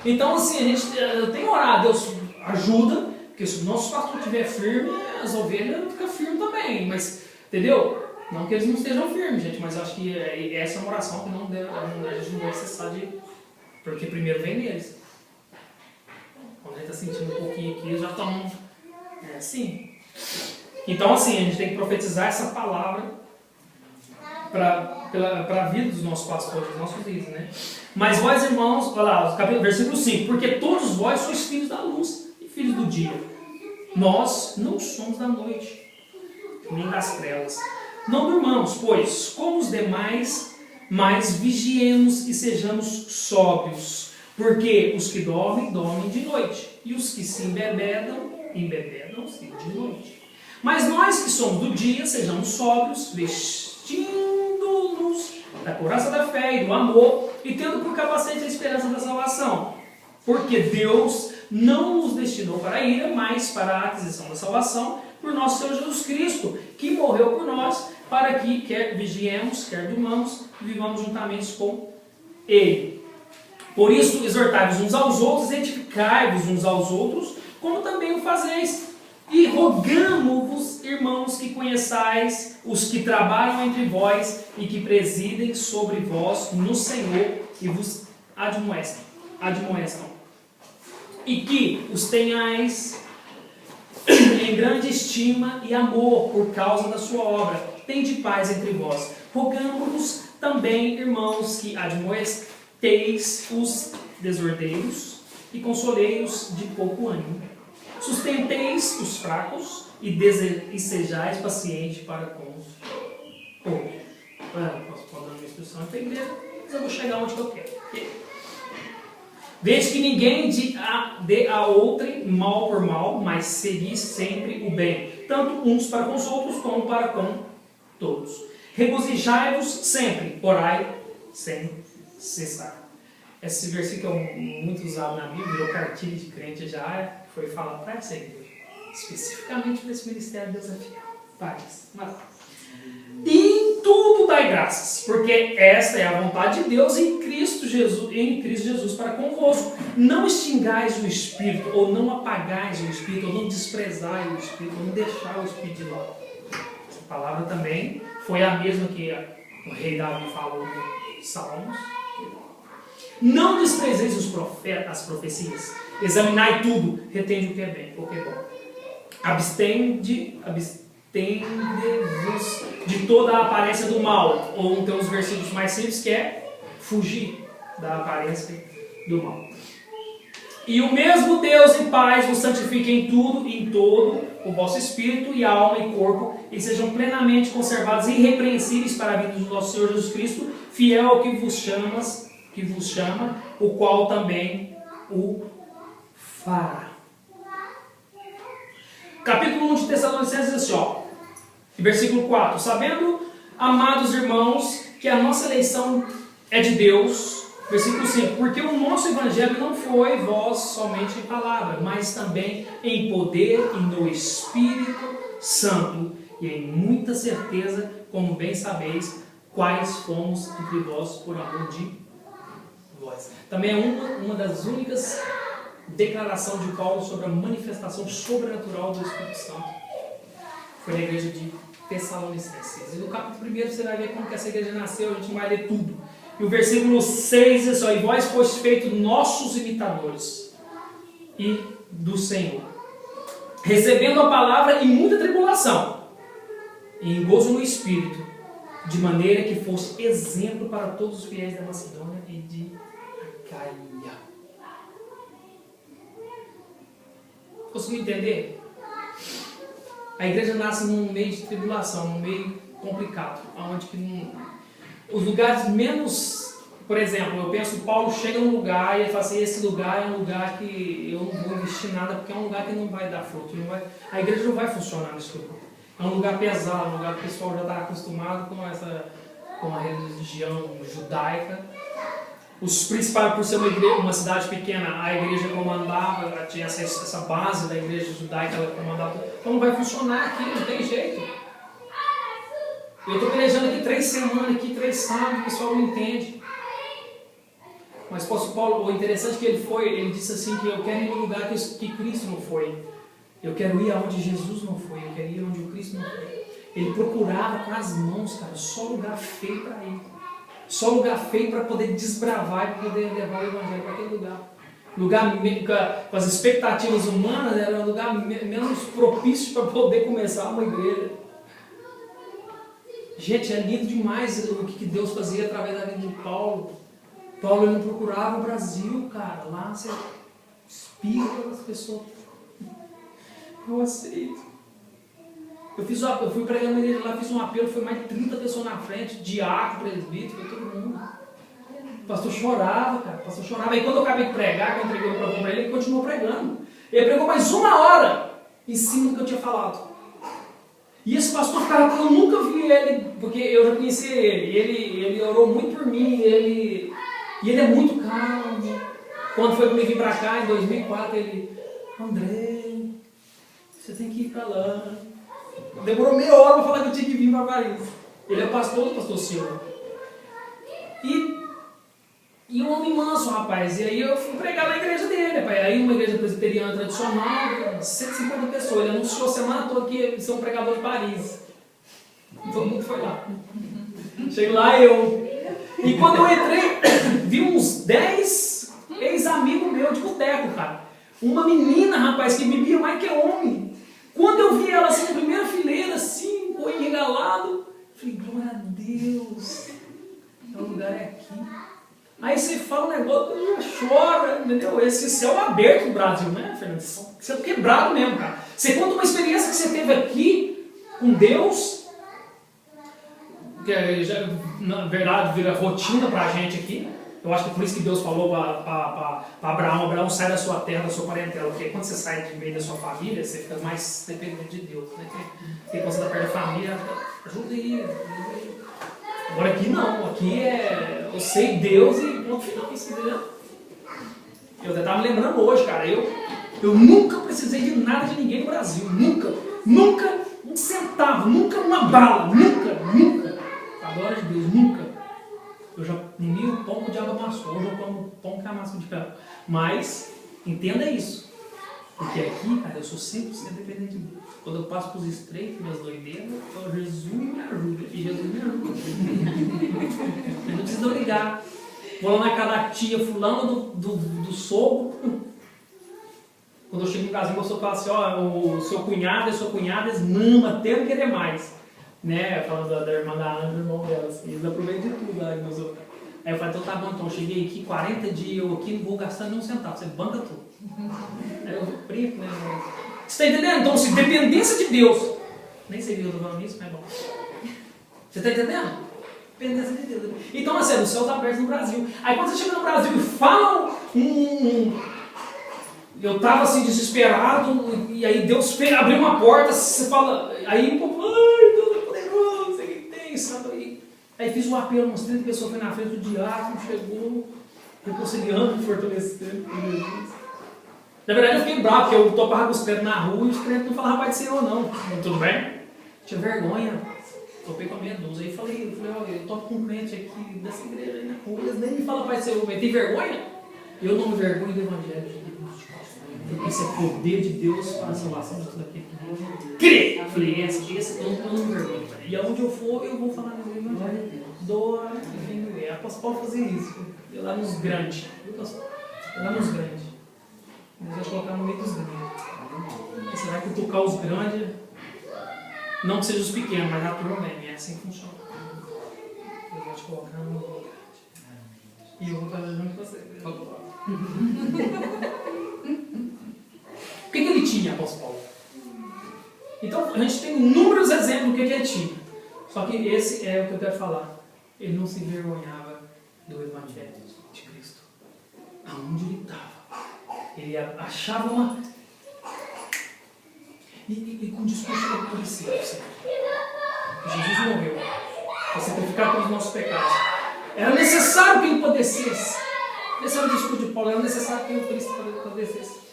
Então, assim, eu tenho orado, Deus ajuda, porque se o nosso pastor estiver firme, as ovelhas ficam firmes também, mas, entendeu? Não que eles não estejam firmes, gente, mas eu acho que essa é uma oração que a gente não deve cessar de... Porque primeiro vem neles. Quando a gente está sentindo um pouquinho aqui, eles já estão... É assim. Então, assim, a gente tem que profetizar essa palavra para a vida dos nossos pastores, dos nossos líderes, né? Mas vós, irmãos, olha lá, versículo 5, porque todos vós sois filhos da luz e filhos do dia. Nós não somos da noite, nem das trevas. Não durmamos, pois, como os demais, mas vigiemos e sejamos sóbrios. Porque os que dormem, dormem de noite. E os que se embebedam-se de noite. Mas nós que somos do dia, sejamos sóbrios, vestindo-nos da couraça da fé e do amor, e tendo por capacete a esperança da salvação. Porque Deus não nos destinou para a ira, mas para a aquisição da salvação por nosso Senhor Jesus Cristo, que morreu por nós, para que quer vigiemos, quer durmamos, vivamos juntamente com Ele. Por isso, exortai-vos uns aos outros, edificai-vos uns aos outros, como também o fazeis. E rogamo-vos, irmãos, que conheçais os que trabalham entre vós e que presidem sobre vós no Senhor e vos admoestam. E que os tenhais em grande estima e amor por causa da sua obra. Tende paz entre vós. Rogamo-vos também, irmãos, que admoesteis os desordeiros e consoleis de pouco ânimo. Sustenteis os fracos e sejais pacientes para com os outros. Posso dar uma instrução para a igreja, mas eu vou chegar onde eu quero. Desde que ninguém dê a outrem mal por mal, mas segui sempre o bem, tanto uns para com os outros como para com todos. Regozijai-vos sempre, orai sem cessar. Esse versículo é muito usado na Bíblia, virou cartilha de crente, já foi falado para essa igreja, especificamente para esse ministério desafiado. E em tudo dai graças, porque esta é a vontade de Deus em Cristo Jesus para convosco. Não extingais o Espírito, ou não apagais o Espírito, ou não desprezais o Espírito, ou não deixar o Espírito de lado. Essa palavra também foi a mesma que o rei Davi falou nos Salmos. Não desprezeis as profecias, examinai tudo, retende o que é bem, o que é bom. Abstende-vos de toda a aparência do mal, ou então os versículos mais simples que é fugir da aparência do mal. E o mesmo Deus e paz vos santifique em tudo e em todo o vosso espírito e alma e corpo, e sejam plenamente conservados irrepreensíveis para a vida do nosso Senhor Jesus Cristo, fiel ao que vos chama, o qual também o fará. Capítulo 1 de Tessalonicenses diz assim, ó, versículo 4. Sabendo, amados irmãos, que a nossa eleição é de Deus. Versículo 5. Porque o nosso evangelho não foi voz somente em palavra, mas também em poder e no Espírito Santo, e em muita certeza, como bem sabeis, quais fomos entre vós por amor de vós. Também é uma das únicas declarações de Paulo sobre a manifestação sobrenatural do Espírito Santo. Foi na igreja de Tessalonicenses. E no capítulo 1 você vai ver como que essa igreja nasceu, a gente não vai ler tudo. E o versículo 6 diz assim, e vós foste feitos nossos imitadores e do Senhor, recebendo a palavra em muita tribulação, e em gozo no Espírito, de maneira que fosse exemplo para todos os fiéis da Macedônia e de Acaia. Conseguiu entender? A igreja nasce num meio de tribulação, num meio complicado, onde que os lugares menos, por exemplo, eu penso, Paulo chega num lugar e ele fala assim, esse lugar é um lugar que eu não vou investir nada, porque é um lugar que não vai dar fruto, a igreja não vai funcionar nesse lugar. É um lugar pesado, um lugar que o pessoal já está acostumado com a religião judaica. Os principais, por ser uma cidade pequena, a igreja comandava, tinha essa base da igreja judaica, ela comandava. Então não vai funcionar aqui, não tem jeito. Eu estou pelejando aqui 3 semanas, 3 sábados, o pessoal não entende. Mas o apóstolo Paulo, o interessante é que ele disse assim, que eu quero ir no lugar que Cristo não foi. Eu quero ir aonde Jesus não foi, eu quero ir onde o Cristo não foi. Ele procurava com as mãos, cara, só lugar feio para ir. Só lugar feio para poder desbravar e poder levar o evangelho para aquele lugar. Lugar com as expectativas humanas, era um lugar menos propício para poder começar uma igreja. Gente, é lindo demais o que Deus fazia através da vida de Paulo. Paulo ele não procurava o Brasil, cara. Lá você espirra as pessoas. Eu aceito. Eu fui pregando na igreja lá, fiz um apelo, foi mais de 30 pessoas na frente, diácono, presbítero, foi todo mundo. O pastor chorava, cara, o pastor chorava. Aí quando eu acabei de pregar, que eu entreguei o microfone para ele continuou pregando. Ele pregou mais 1 hora em cima do que eu tinha falado. E esse pastor ficava, eu nunca vi ele, porque eu já conheci ele. Ele orou muito por mim, e ele é muito calmo. Quando foi comigo vir pra cá, em 2004, ele, André, você tem que ir pra lá. Demorou meia hora pra falar que eu tinha que vir pra Paris. Ele é pastor do pastor Silva. E um homem manso, rapaz. E aí eu fui pregar na igreja dele, rapaz. Aí uma igreja presbiteriana tradicional, 150 pessoas. Ele anunciou a semana toda que ia ser um pregador de Paris. E todo mundo foi lá. Cheguei lá, eu. E quando eu entrei, vi uns 10 ex-amigos meus de boteco, cara. Uma menina, rapaz, que bebia mais que homem. Quando eu vi ela assim na primeira fileira, assim, com o engalado, falei, glória a Deus. O lugar é aqui. Aí você fala um negócio e já chora, entendeu? Esse céu aberto no Brasil, né, Fernando? Céu quebrado mesmo, cara. Você conta uma experiência que você teve aqui com Deus, que já, na verdade vira rotina pra gente aqui. Eu acho que é por isso que Deus falou para Abraão, sai da sua terra, da sua parentela. Porque quando você sai de meio da sua família, você fica mais dependente de Deus. Né? Porque quando você está perto da família, ajuda aí. Agora aqui não, aqui é eu sei Deus e ponto final, entendeu? Eu até estava me lembrando hoje, cara, eu nunca precisei de nada de ninguém no Brasil, nunca um centavo, nunca uma bala, nunca, a glória de Deus, nunca. Eu já comi o pão que o diabo amassou, hoje eu como o pão que amassa o diabo. Mas, entenda isso, porque aqui, cara, eu sou 100% dependente de Deus. Quando eu passo para os estreitos, minhas doideiras, Jesus me ajuda. E Jesus me ajuda. Eu não preciso ligar. Vou lá na casa da tia fulano do sogro. Quando eu chego no Brasil, eu falo assim, ó, o seu cunhado e a sua cunhada, eles mamam até não querer mais. Né? Falando da irmã da Ana, do irmão dela. Assim, eles aproveitam de tudo lá. Aí eu falei, então tá bom, então eu cheguei aqui 40 dias, eu aqui não vou gastar nem um centavo, você banca tudo. Aí eu brinco, né? Você está entendendo? Então, se dependência de Deus. Nem sei que eu estou falando isso, mas é bom. Você está entendendo? Dependência de Deus. Então, assim, o céu está aberto no Brasil. Aí quando você chega no Brasil e fala eu estava assim desesperado, e aí Deus abriu uma porta, você fala, aí o povo, ai, Deus é poderoso, não sei o que tem, sabe? Aí fiz um apelo, umas 30 pessoas foi na frente, o diácono chegou, reconciliando, fortalecendo com Jesus. Na verdade eu fiquei bravo, porque eu topava com os crentes na rua e os crentes não falavam Pai do Senhor não. Tudo bem? Tinha vergonha. Topei com a meia dúzia. Aí falei, ó, eu topo com um crente aqui dessa igreja aí na rua, eles nem me falam Pai do Senhor. Mas tem vergonha? Eu não me vergonho do Evangelho de Deus. Porque esse é o poder de Deus para a salvação de tudo aquilo que crê. Eu falei, esse eu não me vergonho. E aonde eu for, eu vou falar do Evangelho. Doa e vem doer. Eu posso fazer isso. Eu lá nos grandes. Eu lá nos grandes. Deus vai colocar no meio dos grandes. Você vai cutucar os grandes, não que sejam os pequenos, mas a turma mesmo, é assim que funciona. Deus vai te colocar no meio dos grandes. E eu vou fazer junto com você. O que ele tinha, apóstolo Paulo? Então, a gente tem inúmeros exemplos do que ele tinha. Só que esse é o que eu quero falar. Ele não se envergonhava do Evangelho de Cristo. Aonde ele estava. Ele achava uma... E com o discurso que aconteceu. Jesus morreu para sacrificar pelos nossos pecados. Era necessário que ele padecesse. Esse era o discurso de Paulo. Era necessário que ele padecesse.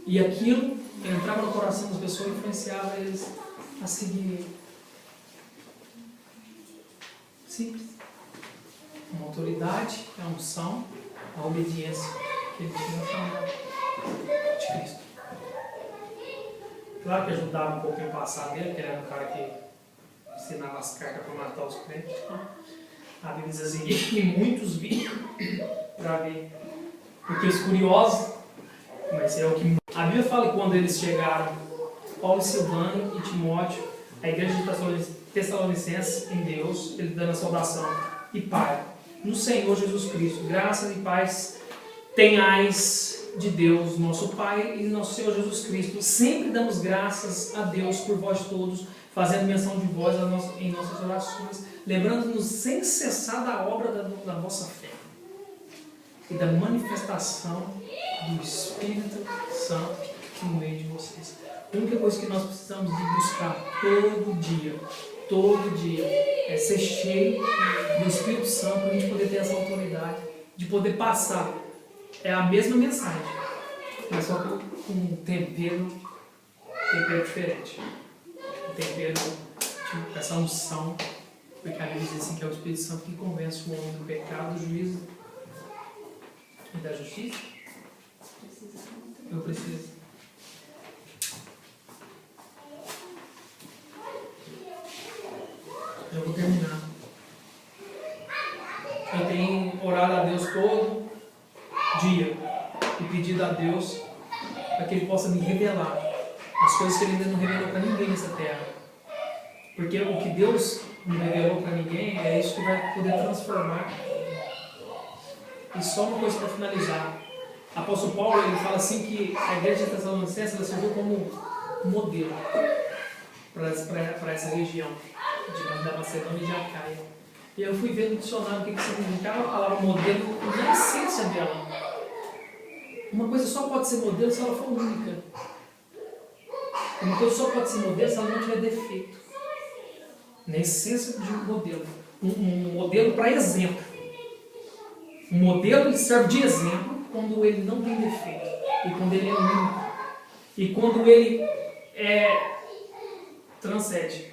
E aquilo entrava no coração das pessoas e influenciava eles a seguir. Simples. Uma autoridade, a unção, a obediência que ele tinha chamado de Cristo. Claro que ajudava um pouquinho o passado dele, que ele era um cara que ensinava as cartas para matar os crentes. A Bíblia diz assim, e muitos vinham para ver. Porque os curiosos, mas é o que... A Bíblia fala que quando eles chegaram, Paulo, Silvano e Timóteo, a igreja de Tessalonicenses em Deus, ele dando a saudação. E Pai, no Senhor Jesus Cristo, graças e paz tenhais de Deus, nosso Pai e nosso Senhor Jesus Cristo. Sempre damos graças a Deus por vós todos, fazendo menção de vós em nossas orações, lembrando-nos sem cessar da obra da vossa fé e da manifestação do Espírito Santo no meio de vocês. A única coisa que nós precisamos de buscar todo dia, é ser cheio do Espírito Santo para a gente poder ter essa autoridade, de poder passar. É a mesma mensagem, mas só com um tempero diferente. Um tempero, tipo, essa unção, porque a Bíblia diz assim que é o Espírito Santo que convence o homem do pecado, do juízo e da justiça. Eu preciso. Eu vou terminar. Eu tenho orado a Deus todo dia e pedido a Deus para que Ele possa me revelar as coisas que Ele ainda não revelou para ninguém nessa terra. Porque o que Deus não revelou para ninguém é isso que vai poder transformar. E só uma coisa para finalizar. Apóstolo Paulo ele fala assim que a igreja de Tessalonicenses ela serviu como modelo para essa região da Macedônia e de Acaia. E eu fui ver no dicionário o que significava a palavra modelo na essência dela. Uma coisa só pode ser modelo se ela for única. Uma coisa só pode ser modelo se ela não tiver defeito. Na essência de um modelo. Um modelo para exemplo. Um modelo serve de exemplo quando ele não tem defeito. E quando ele é único. E quando ele transcende.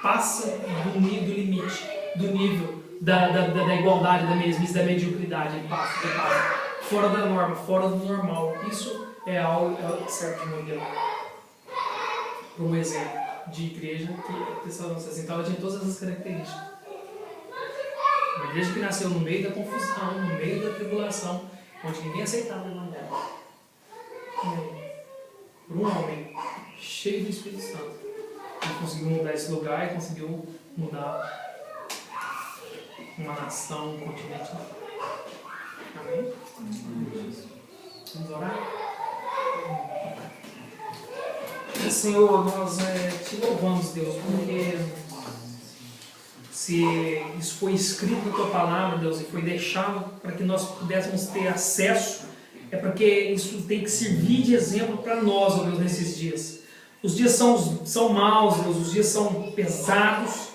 Passa do limite, do nível da igualdade, da mesmice, da mediocridade. Ele passa. Fora da norma, fora do normal. Isso é algo que serve de modelo. Para um exemplo de igreja que então ela tinha todas essas características. Uma igreja que nasceu no meio da confusão, no meio da tribulação, onde ninguém aceitava o evangelho. Por um homem cheio do Espírito Santo, ele conseguiu mudar esse lugar e conseguiu mudar uma nação, um continente. Amém? Vamos orar? Senhor, nós te louvamos, Deus, porque se isso foi escrito na Tua Palavra, Deus, e foi deixado para que nós pudéssemos ter acesso, é porque isso tem que servir de exemplo para nós, ó Deus, nesses dias. Os dias são maus, Deus, os dias são pesados,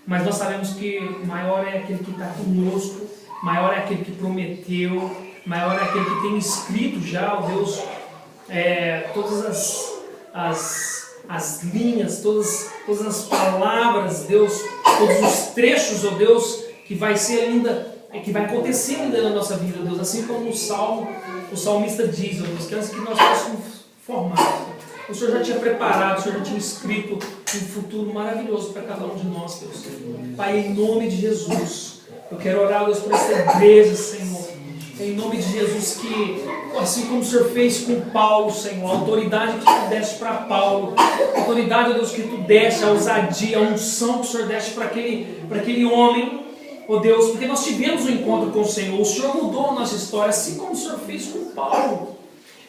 mas nós sabemos que maior é aquele que está conosco, maior é aquele que prometeu, maior é aquele que tem escrito já, ó Deus, todas as linhas, todas as palavras, Deus, todos os trechos, ó Deus, que vai ser ainda, que vai acontecer ainda na nossa vida, Deus, assim como o salmista diz, ó Deus, que antes que nós fôssemos formados, o Senhor já tinha preparado, o Senhor já tinha escrito um futuro maravilhoso para cada um de nós, Deus. Pai, em nome de Jesus, eu quero orar, Deus, por essa igreja, Senhor. Em nome de Jesus, que assim como o Senhor fez com Paulo, Senhor, a autoridade que Tu deste para Paulo, a autoridade, Deus, que Tu deste, a ousadia, a unção que o Senhor deste para aquele homem, ó Deus, porque nós tivemos um encontro com o Senhor, o Senhor mudou a nossa história, assim como o Senhor fez com Paulo.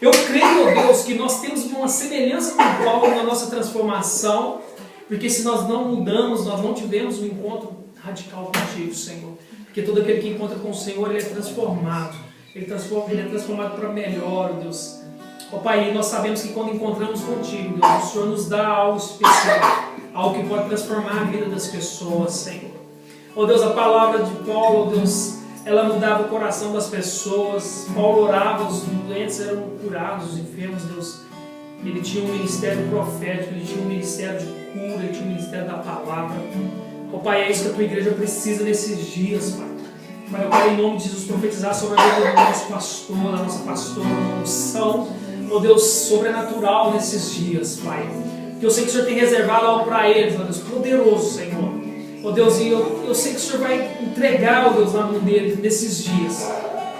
Eu creio, ó Deus, que nós temos uma semelhança com Paulo na nossa transformação, porque se nós não mudamos, nós não tivemos um encontro radical contigo, Senhor. Porque todo aquele que encontra com o Senhor, ele é transformado. Ele é transformado para melhor, ó Deus. Ó Pai, nós sabemos que quando encontramos contigo, Deus, o Senhor nos dá algo especial, algo que pode transformar a vida das pessoas, Senhor. Ó Deus, a palavra de Paulo, ó Deus, ela mudava o coração das pessoas. Paulo orava, os doentes eram curados, os enfermos, Deus. Ele tinha um ministério profético, ele tinha um ministério de cura, ele tinha um ministério da palavra. Ó Pai, é isso que a Tua igreja precisa nesses dias, Pai. Pai, eu quero em nome de Jesus profetizar sobre a vida do nosso pastor, da nossa pastora, uma unção, ó Deus, sobrenatural nesses dias, Pai. Que eu sei que o Senhor tem reservado algo para eles, ó Deus, poderoso, Senhor. Ó Deus, e eu sei que o Senhor vai entregar, ó Deus, na mão deles nesses dias.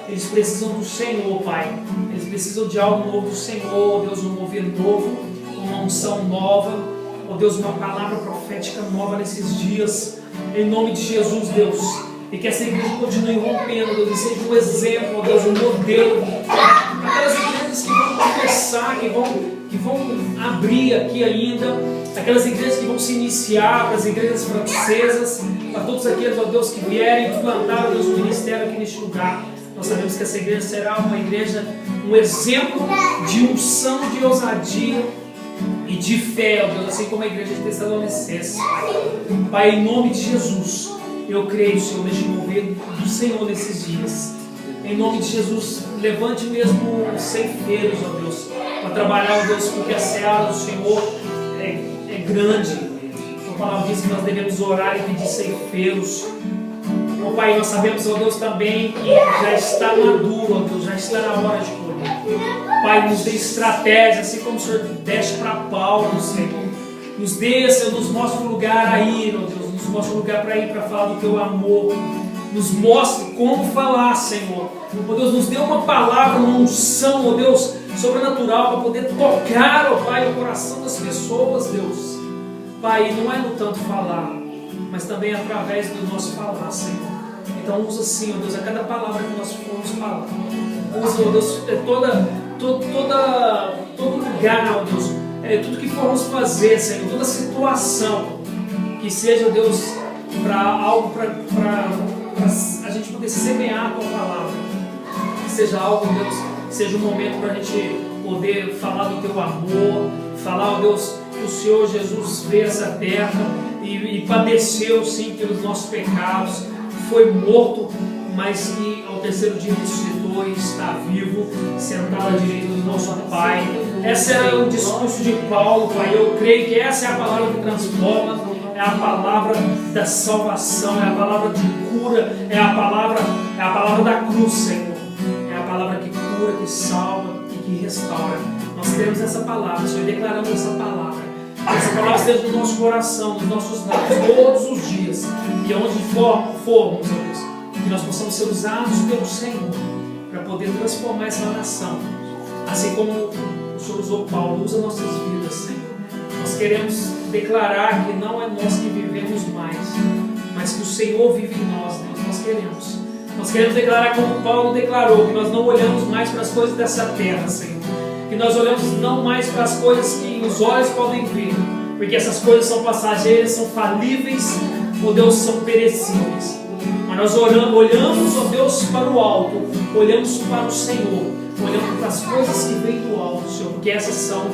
Eles precisam do Senhor, Pai. Eles precisam de algo novo do Senhor, ó Deus, um mover novo, uma unção nova, ó Deus, uma palavra profética nova nesses dias. Em nome de Jesus, Deus. E que essa igreja continue rompendo, Deus, e seja um exemplo, ó Deus, um modelo. Aquelas igrejas que vão começar, que vão abrir aqui ainda, aquelas igrejas que vão se iniciar, para as igrejas francesas, para todos aqueles, ó Deus, que vierem implantar, ó Deus, o ministério aqui neste lugar. Nós sabemos que essa igreja será uma igreja, um exemplo de unção, de ousadia e de fé, ó Deus, assim como a igreja de Tessalonicenses. Pai, em nome de Jesus, eu creio, Senhor, neste mover do Senhor nesses dias. Em nome de Jesus, levante mesmo os ceifeiros, ó Deus, para trabalhar, ó Deus, porque a seara do Senhor é grande. A palavra diz que nós devemos orar e pedir ceifeiros. Ó Pai, nós sabemos, ó Deus, também que já está maduro, ó Deus, já está na hora de colher. Pai, nos dê estratégia, assim como o Senhor deste para Paulo, Senhor. Nos dê, Senhor, nos mostre um lugar a ir, ó Deus, nos mostre um lugar para ir para falar do Teu amor. Nos mostre como falar, Senhor. Ó Deus, nos dê uma palavra, uma unção, ó Deus, sobrenatural para poder tocar, ó Pai, o coração das pessoas, Deus. Pai, não é no tanto falar, mas também através do nosso falar, Senhor. Então usa assim, ó Deus, a cada palavra que nós formos falar. Usa, ó Deus, todo lugar, ó Deus, tudo que formos fazer, Senhor, toda situação, que seja, Deus, para algo, para a gente poder semear a Tua palavra. Que seja algo, Deus, que seja um momento para a gente poder falar do Teu amor, falar, ó Deus, que o Senhor Jesus veio a essa terra e padeceu, sim, pelos nossos pecados, foi morto, mas que ao terceiro dia ressuscitou e está vivo, sentado à direita do nosso Pai. Esse era o discurso de Paulo, Pai. Eu creio que essa é a palavra que transforma, é a palavra da salvação, é a palavra de cura, é a palavra da cruz, Senhor. É a palavra que cura, que salva e que restaura. Nós temos essa palavra, Senhor, declaramos essa palavra. Que essa palavra esteja no nosso coração, nos nossos lábios, todos os dias. E onde formos, Deus, que nós possamos ser usados pelo Senhor para poder transformar essa nação. Assim como o Senhor usou Paulo, usa nossas vidas, Senhor. Nós queremos declarar que não é nós que vivemos mais, mas que o Senhor vive em nós, Deus. Nós queremos declarar como Paulo declarou, que nós não olhamos mais para as coisas dessa terra, Senhor. Que nós olhamos não mais para as coisas que os olhos podem ver, porque essas coisas são passageiras, são falíveis, ó Deus, são perecíveis. Mas nós olhamos, ó Deus, para o alto, olhamos para o Senhor, olhamos para as coisas que vêm do alto, Senhor, porque essas são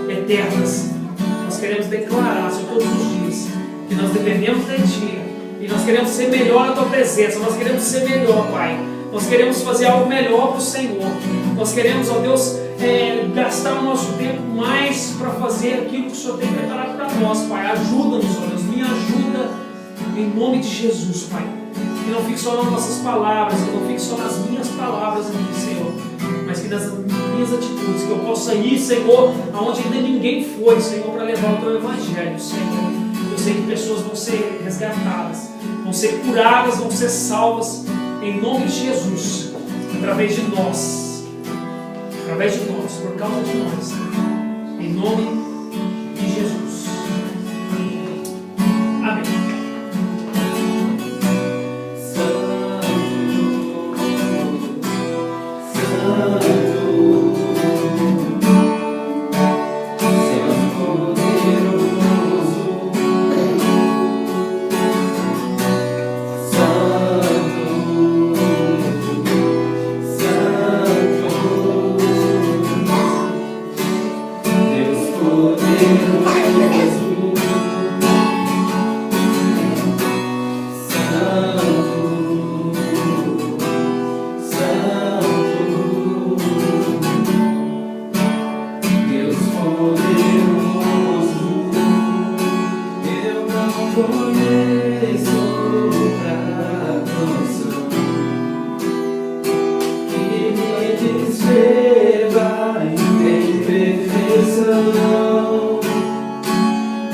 eternas. Nós queremos declarar, Senhor, todos os dias, que nós dependemos de Ti, e nós queremos ser melhor na Tua presença, nós queremos ser melhor, Pai. Nós queremos fazer algo melhor para o Senhor. Nós queremos, ó Deus, gastar o nosso tempo mais para fazer aquilo que o Senhor tem preparado para nós, Pai. Ajuda-nos, ó Deus, me ajuda em nome de Jesus, Pai. Que não fique só nas nossas palavras, que não fique só nas minhas palavras aqui, Senhor, mas que nas minhas atitudes, que eu possa ir, Senhor, aonde ainda ninguém foi, Senhor, para levar o Teu Evangelho, Senhor. Eu sei que pessoas vão ser resgatadas, vão ser curadas, vão ser salvas, em nome de Jesus, através de nós, por causa de nós, em nome de Jesus. Amém.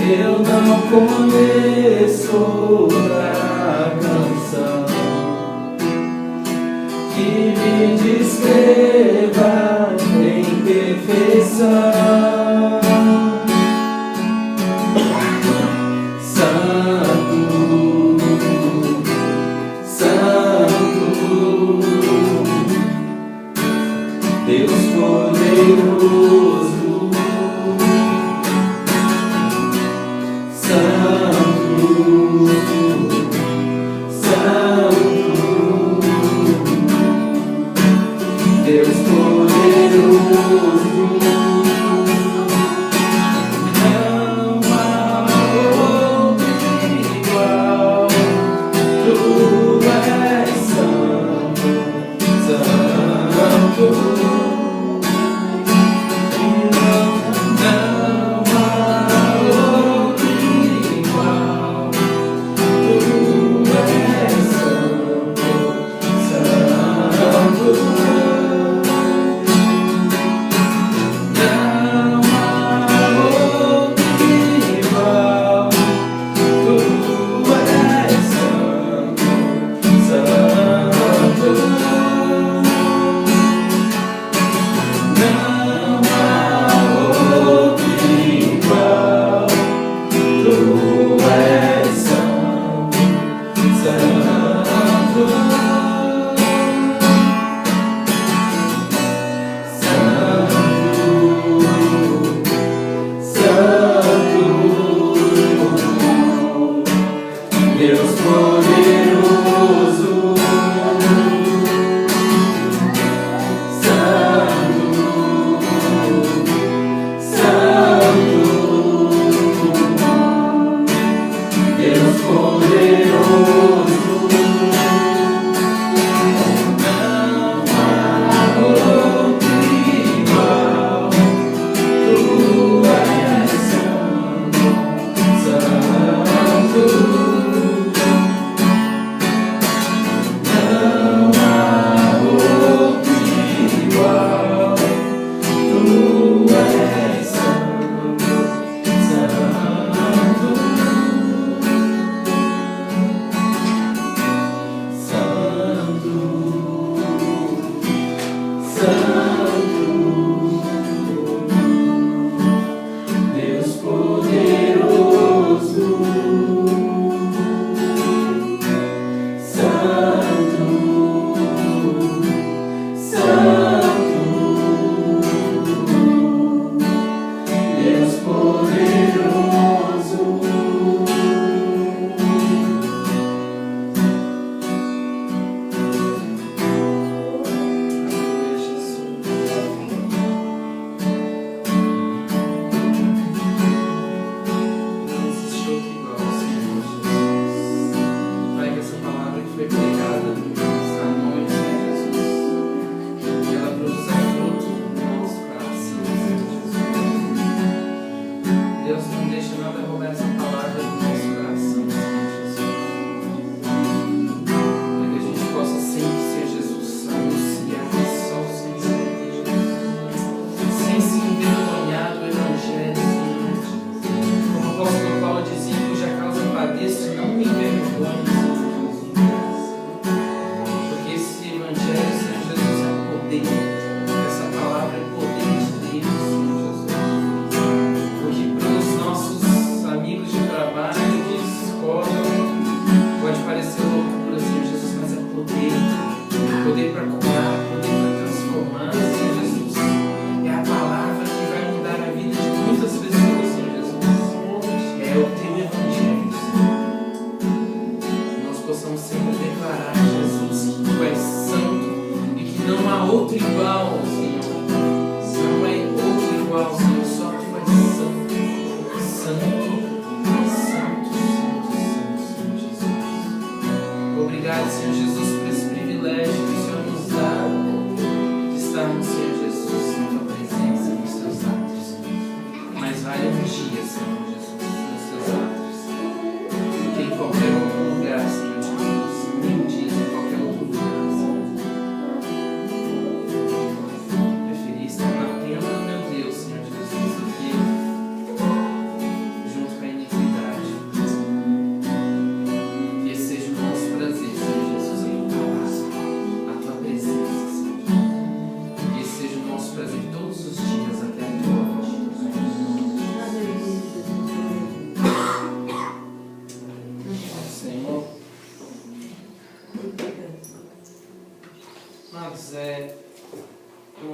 Eu não conheço a canção que me descreva em perfeição. Santo, Santo, Deus poderoso. Deus poderoso.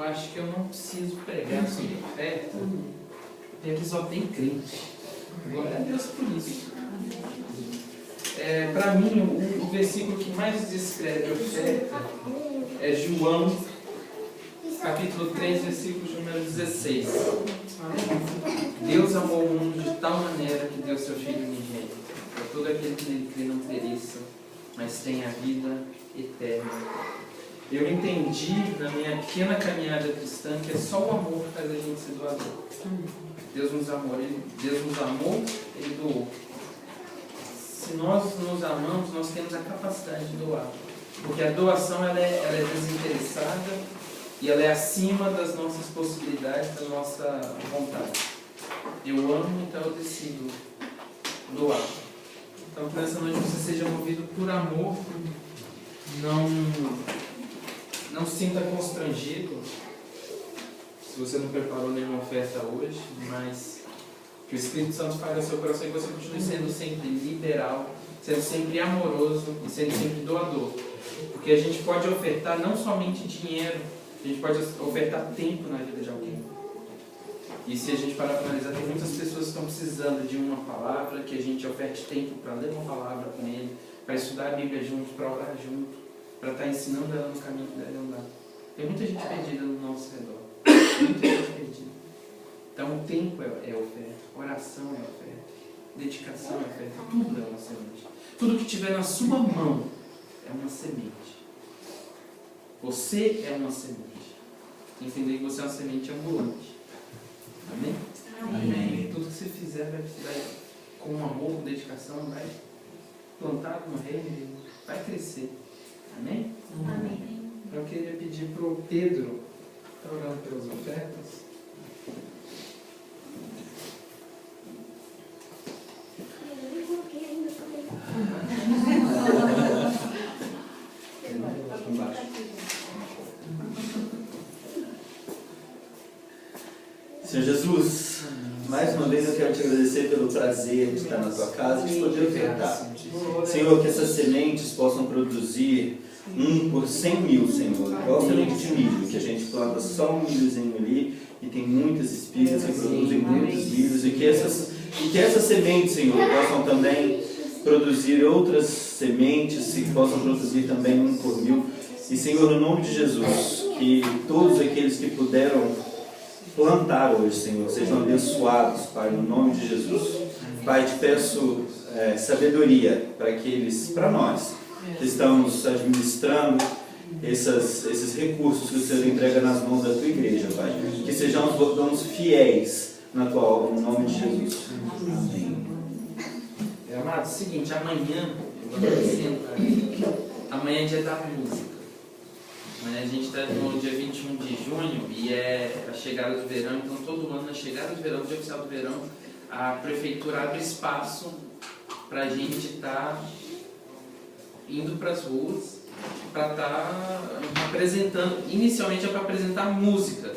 eu acho que eu não preciso pregar sobre fé, porque só tem crente. Glória a Deus por isso. Para mim, o versículo que mais descreve a oferta é João capítulo 3, versículo número 16. Deus amou o mundo de tal maneira que deu seu Filho unigênito, para todo aquele que nele crê não pereça, mas tenha a vida eterna. Eu entendi na minha pequena caminhada cristã que é só o amor que faz a gente ser doador. Deus nos amou, Ele doou. Se nós nos amamos, nós temos a capacidade de doar. Porque a doação ela é desinteressada e ela é acima das nossas possibilidades, da nossa vontade. Eu amo, então eu decido doar. Então, que nessa noite você seja movido por amor, não se sinta constrangido se você não preparou nenhuma oferta hoje, mas que o Espírito Santo fale ao seu coração e você continue sendo sempre liberal, sendo sempre amoroso e sendo sempre doador. Porque a gente pode ofertar não somente dinheiro, a gente pode ofertar tempo na vida de alguém. E se a gente parar para analisar, tem muitas pessoas que estão precisando de uma palavra, que a gente oferte tempo para ler uma palavra com ele, para estudar a Bíblia junto, para orar junto, para estar ensinando ela no caminho que deve andar. Tem muita gente perdida no nosso redor. Muita gente perdida. Então o tempo é oferta, oração é oferta, dedicação é oferta, tudo é uma semente. Tudo que tiver na sua mão é uma semente. Você é uma semente. Entender que você é uma semente ambulante. Amém? Amém. Tudo que você fizer vai com amor, com dedicação, vai plantar no reino, vai crescer. Amém? Amém. Eu queria pedir para o Pedro estar orando pelas ofertas. Senhor Jesus, mais uma vez eu quero te agradecer pelo prazer de estar na tua casa e de poder ofertar. Senhor, que essas sementes possam produzir 1 por 100 mil, Senhor. Igual semente de milho, que a gente planta só um milhozinho ali e tem muitas espigas que produzem muitos milhos. E que essas sementes, Senhor, possam também produzir outras sementes e possam produzir também 1 por 1000. E, Senhor, no nome de Jesus, que todos aqueles que puderam plantar hoje, Senhor, sejam abençoados, Pai, no nome de Jesus. Pai, te peço sabedoria para nós que estamos administrando esses recursos que o Senhor entrega nas mãos da tua igreja, Pai. Que sejamos fiéis na tua obra, no nome de Jesus. Amém. Amado, é o seguinte, amanhã é dia da música. Amanhã a gente está no dia 21 de junho e é a chegada do verão, então todo ano na chegada do verão, dia oficial do verão, a prefeitura abre espaço para a gente estar indo para as ruas para estar apresentando. Inicialmente é para apresentar música,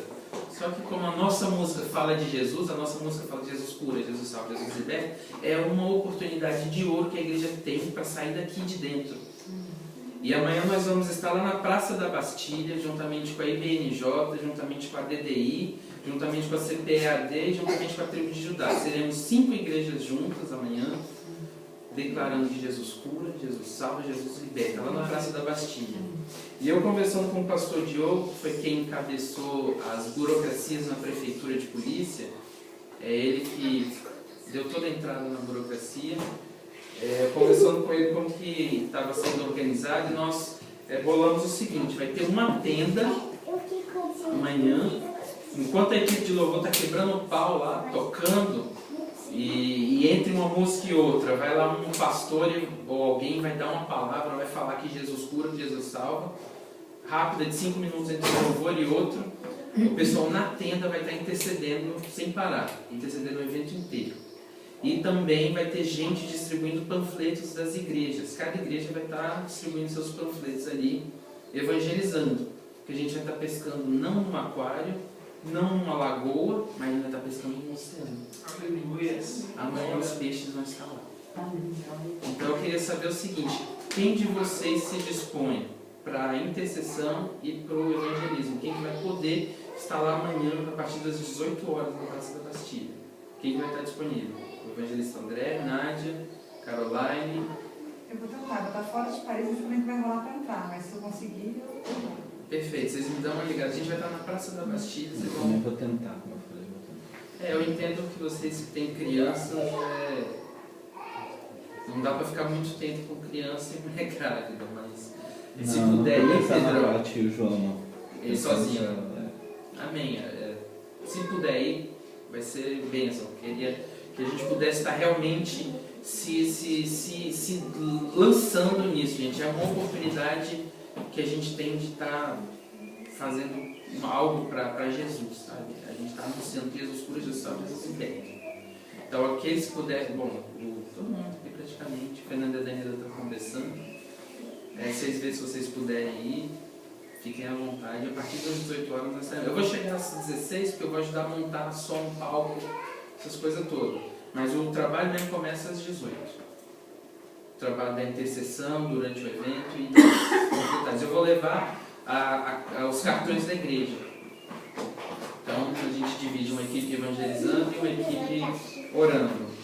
só que como a nossa música fala de Jesus, a nossa música fala de Jesus cura, Jesus salva, Jesus liberta, é uma oportunidade de ouro que a igreja tem para sair daqui de dentro. E amanhã nós vamos estar lá na Praça da Bastilha, juntamente com a IBNJ, juntamente com a DDI, juntamente com a CPEAD e juntamente com a Tribo de Judá. Seremos 5 igrejas juntas amanhã, declarando que Jesus cura, Jesus salva, Jesus liberta, lá na Praça da Bastilha. E eu conversando com o pastor Diogo, que foi quem encabeçou as burocracias na prefeitura de polícia, é ele que deu toda a entrada na burocracia, conversando com ele como que estava sendo organizado, e nós bolamos o seguinte: vai ter uma tenda amanhã, enquanto a equipe de louvor está quebrando o pau lá, tocando, e entre uma música e outra, vai lá um pastor ou alguém vai dar uma palavra, vai falar que Jesus cura, que Jesus salva, rápida, de 5 minutos entre um louvor e outro, o pessoal na tenda vai estar intercedendo sem parar, intercedendo o evento inteiro. E também vai ter gente distribuindo panfletos das igrejas. Cada igreja vai estar distribuindo seus panfletos ali, evangelizando. Porque a gente vai estar pescando não num aquário, não numa lagoa, mas a gente vai estar pescando no oceano. Aleluia. Amanhã os peixes vão estar lá. Então eu queria saber o seguinte: quem de vocês se dispõe para a intercessão e para o evangelismo? Quem que vai poder estar lá amanhã a partir das 18 horas na Praça da Bastilha? Quem vai estar disponível? O evangelista André, Nádia, Caroline. Eu vou tentar, vou estar fora de Paris, infelizmente vai rolar para entrar, mas se eu conseguir, eu vou. Perfeito, vocês me dão uma ligada. A gente vai estar na Praça da Bastilha. Vocês Eu vão... também vou tentar, como eu falei, vou tentar. Eu entendo que vocês que têm crianças, não dá pra ficar muito tempo com criança e mulher grávida, mas se puder ir, Pedro, tio João, não. ele sozinho. Amém. Se puder ir, vai ser bênção. Queria que a gente pudesse estar realmente se lançando nisso, gente. É uma oportunidade que a gente tem de estar fazendo algo para Jesus, sabe? A gente está anunciando que Jesus cura, Jesus salva, Jesus liberta. Então, aqueles que puderem, bom, todo mundo aqui praticamente, Fernanda e a Daniela estão conversando. 6 vezes, se vocês puderem ir, fiquem à vontade. A partir das 18 horas, nós estaremos. Eu vou chegar às 16, porque eu vou ajudar a montar som, palco, essas coisas todas. Mas o trabalho mesmo começa às 18. O trabalho da intercessão durante o evento e das eu vou levar os cartões da igreja. Então a gente divide uma equipe evangelizando e uma equipe orando.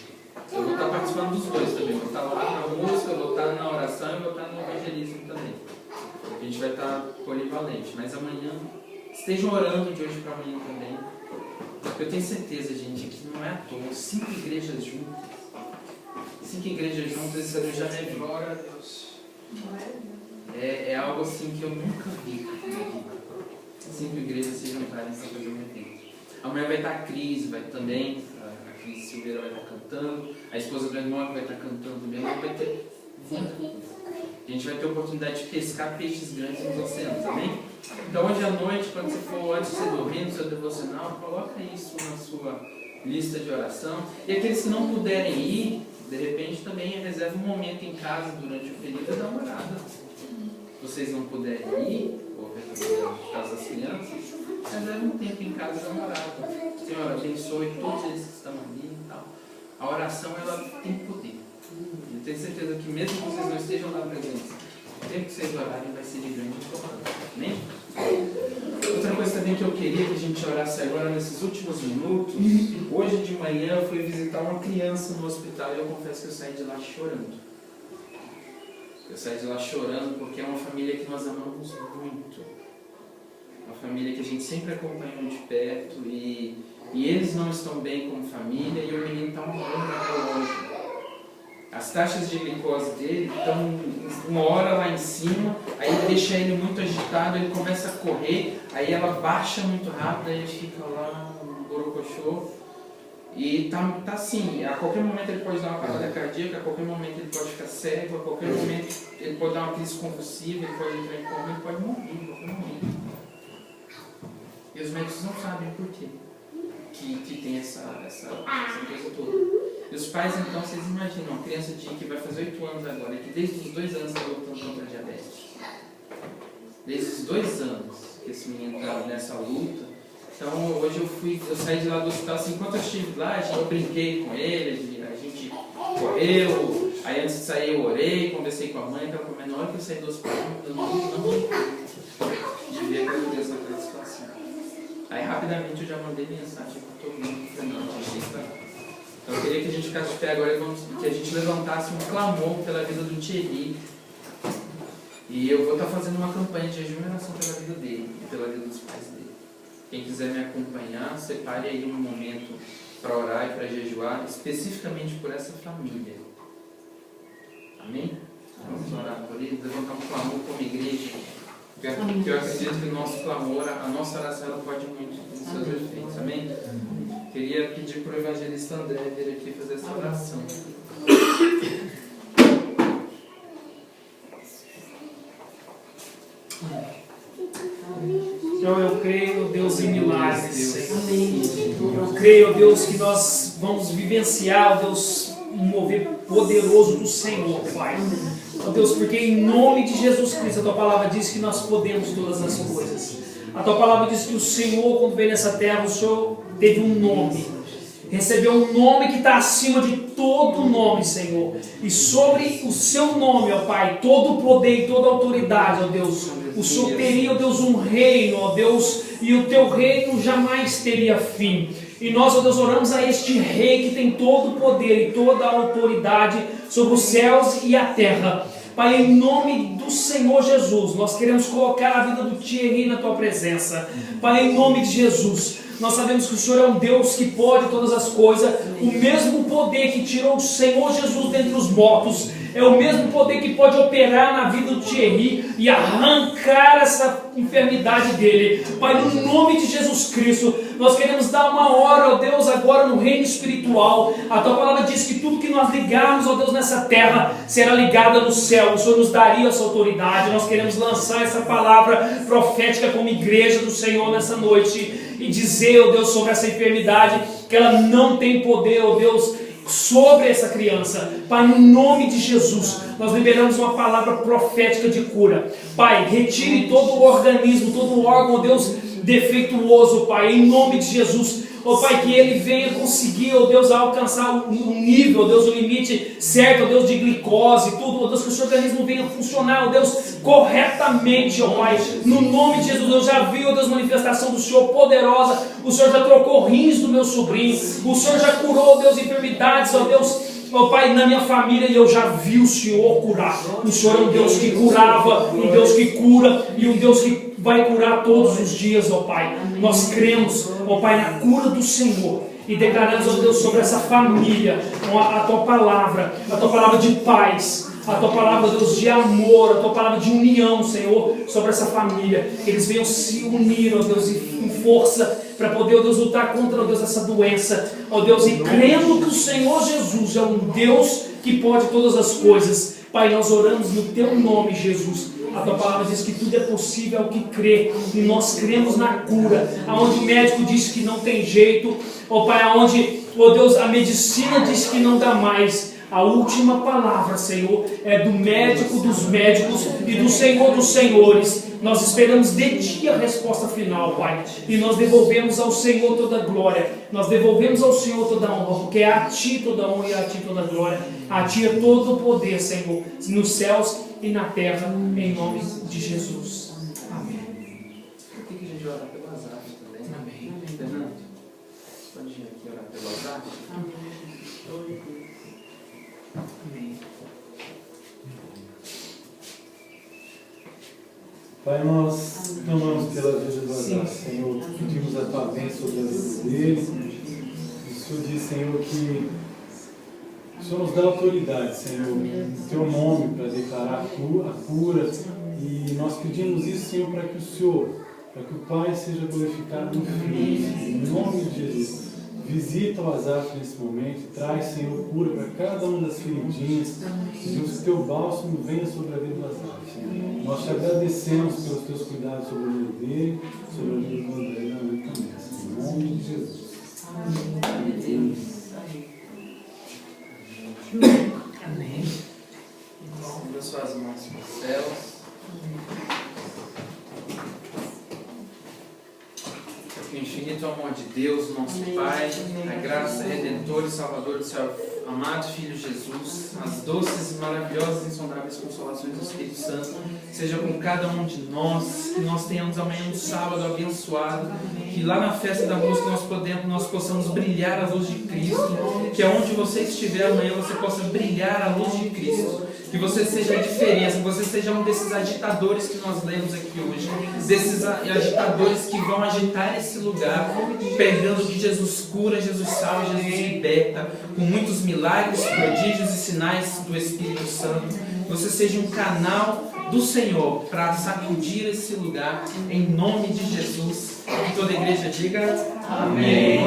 Eu vou estar participando dos dois também. Vou estar lá na música, vou estar na oração e vou estar no evangelismo também. A gente vai estar polivalente. Mas amanhã, estejam orando de hoje para amanhã também. Eu tenho certeza, gente, que não é à toa. 5 igrejas juntas. 5 igrejas juntas, eu já me vi. Glória a Deus. É algo assim que eu nunca vi. 5 igrejas se juntarem para fazer um evento. Amanhã vai estar a Cris, vai também. A Cris Silveira vai estar cantando. A esposa do irmão vai estar cantando mesmo. Vai ter muita coisa. A gente vai ter a oportunidade de pescar peixes grandes nos oceanos, amém? Então hoje à noite, quando você for antes de você dormir no seu devocional, coloca isso na sua lista de oração. E aqueles que não puderem ir, de repente também reserva um momento em casa durante o período e dá uma orada. Se vocês não puderem ir, ou por causa das crianças, reserva um tempo em casa e dá uma orada. Senhor, abençoe todos eles que estão ali e tal. A oração, ela tem poder. Eu tenho certeza que mesmo que vocês não estejam lá presentes, o tempo que vocês orarem vai ser de grande importância. Amém? Outra coisa também que eu queria que a gente orasse agora nesses últimos minutos, hoje de manhã eu fui visitar uma criança no hospital e eu confesso que eu saí de lá chorando. Eu saí de lá chorando porque é uma família que nós amamos muito. Uma família que a gente sempre acompanhou de perto e eles não estão bem como família e o menino está morrendo até hoje. As taxas de glicose dele estão uma hora lá em cima, aí deixa ele muito agitado, ele começa a correr, aí ela baixa muito rápido, aí ele fica lá no borocochô. E tá assim, a qualquer momento ele pode dar uma parada cardíaca, a qualquer momento ele pode ficar cego, a qualquer momento ele pode dar uma crise convulsiva, ele pode entrar em coma, ele pode morrer a qualquer momento. E os médicos não sabem por quê que tem essa coisa toda. E os pais, então, vocês imaginam, uma criança que vai fazer 8 anos agora, que desde os 2 anos está lutando contra a diabetes. Desde os 2 anos que esse menino está nessa luta. Então, hoje eu saí de lá do hospital, assim, enquanto eu estive lá, eu brinquei com ele, a gente correu, aí antes de sair eu orei, conversei com a mãe, mas na hora que eu saí do hospital, eu não de ver aquela criança naquela situação. Aí, rapidamente, eu já mandei mensagem para todo mundo, Fernando, então eu queria que a gente ficasse de pé agora e que a gente levantasse um clamor pela vida do Thierry. E eu vou estar fazendo uma campanha de jejum e oração pela vida dele e pela vida dos pais dele. Quem quiser me acompanhar, separe aí um momento para orar e para jejuar, especificamente por essa família. Amém? Vamos orar por eles, levantar um clamor como igreja. Porque eu acredito que o nosso clamor, a nossa oração, ela pode muito nos seus efeitos. Amém? Queria pedir para o evangelista André vir aqui fazer essa oração. Senhor, eu creio, Deus, em milagres, Senhor. Eu creio, Deus, que nós vamos vivenciar, Deus, um mover poderoso do Senhor, Pai. Ó Deus, porque em nome de Jesus Cristo, a Tua palavra diz que nós podemos todas as coisas. A Tua palavra diz que o Senhor, quando veio nessa terra, o Senhor teve um nome. Recebeu um nome que está acima de todo nome, Senhor. E sobre o seu nome, ó Pai, todo o poder e toda a autoridade, ó Deus. O Senhor teria, ó Deus, um reino, ó Deus, e o teu reino jamais teria fim. E nós, ó Deus, oramos a este Rei que tem todo o poder e toda a autoridade sobre os céus e a terra. Pai, em nome do Senhor Jesus, nós queremos colocar a vida do Thierry na Tua presença. Pai, em nome de Jesus, nós sabemos que o Senhor é um Deus que pode todas as coisas. O mesmo poder que tirou o Senhor Jesus dentre os mortos é o mesmo poder que pode operar na vida do Thierry e arrancar essa enfermidade dele. Pai, no nome de Jesus Cristo, nós queremos dar uma hora, ó Deus, agora no reino espiritual. A Tua palavra diz que tudo que nós ligarmos, ó Deus, nessa terra será ligado no céu. O Senhor nos daria essa autoridade. Nós queremos lançar essa palavra profética como igreja do Senhor nessa noite e dizer, ó Deus, sobre essa enfermidade, que ela não tem poder, ó Deus, sobre essa criança. Pai, no nome de Jesus, nós liberamos uma palavra profética de cura. Pai, retire todo o organismo, todo o órgão, ó Deus, defeituoso, Pai, em nome de Jesus. Ó Pai, que ele venha conseguir, ó Deus, alcançar o nível, ó Deus, o limite certo, ó Deus, de glicose, tudo, ó Deus, que o seu organismo venha funcionar, ó Deus, corretamente, ó Pai, no nome de Jesus. Eu já vi, ó Deus, manifestação do Senhor poderosa. O Senhor já trocou rins do meu sobrinho, o Senhor já curou, ó Deus, enfermidades, ó Deus, ó Pai, na minha família, e eu já vi o Senhor curar. O Senhor é um Deus que curava, um Deus que cura e um Deus que vai curar todos os dias, ó Pai. Nós cremos, ó Pai, na cura do Senhor e declaramos, ó Deus, sobre essa família a Tua palavra de paz, a Tua palavra, Deus, de amor, a Tua palavra de união, Senhor, sobre essa família. Que eles venham se unir, ó Deus, em força para poder, ó Deus, lutar contra, ó Deus, essa doença, ó Deus, e crendo que o Senhor Jesus é um Deus que pode todas as coisas. Pai, nós oramos no Teu nome, Jesus. A Tua palavra diz que tudo é possível ao que crê, e nós cremos na cura. Aonde o médico diz que não tem jeito, ó Pai, aonde, ó Deus, a medicina diz que não dá mais, a última palavra, Senhor, é do médico dos médicos e do Senhor dos senhores. Nós esperamos de Ti a resposta final, Pai, e nós devolvemos ao Senhor toda a glória, nós devolvemos ao Senhor toda a honra, porque é a Ti toda a honra e a Ti toda a glória. A Ti é todo o poder, Senhor, nos céus e na terra, em nome de Jesus. Amém. Por que a gente ora pelo Azaf também? Amém. Fernando, pode vir aqui orar pelo Azaf? Amém. Pai, nós clamamos pela vida do Azaf, Senhor, pedimos a Tua bênção sobre a vida dele. O Senhor diz, Senhor, que o Senhor nos dá autoridade, Senhor, em Teu nome, para declarar a cura. E nós pedimos isso, Senhor, para que o Senhor, para que o Pai seja glorificado no Filho, em nome de Jesus. Visita o Azaf nesse momento, traz, Senhor, cura para cada uma das feridinhas. Deus, que Teu bálsamo venha sobre a vida do Azaf, Senhor. Nós Te agradecemos pelos Teus cuidados sobre a vida dele, sobre a vida do André e da minha também, em nome de Jesus. Amém. Amém. Estenda suas mãos para os céus. Que o infinito amor de Deus, nosso Pai, a graça redentora e salvador do seu amado Filho Jesus, as doces, maravilhosas e insondáveis consolações do Espírito Santo, seja com cada um de nós, que nós tenhamos amanhã um sábado abençoado, que lá na festa da música nós possamos brilhar a luz de Cristo, que aonde você estiver amanhã você possa brilhar a luz de Cristo, que você seja a diferença, que você seja um desses agitadores que nós lemos aqui hoje, desses agitadores que vão agitar esse lugar, pregando que Jesus cura, Jesus salva, Jesus liberta, com muitos milagres, prodígios e sinais do Espírito Santo. Você seja um canal do Senhor para sacudir esse lugar, em nome de Jesus. E toda a igreja diga amém.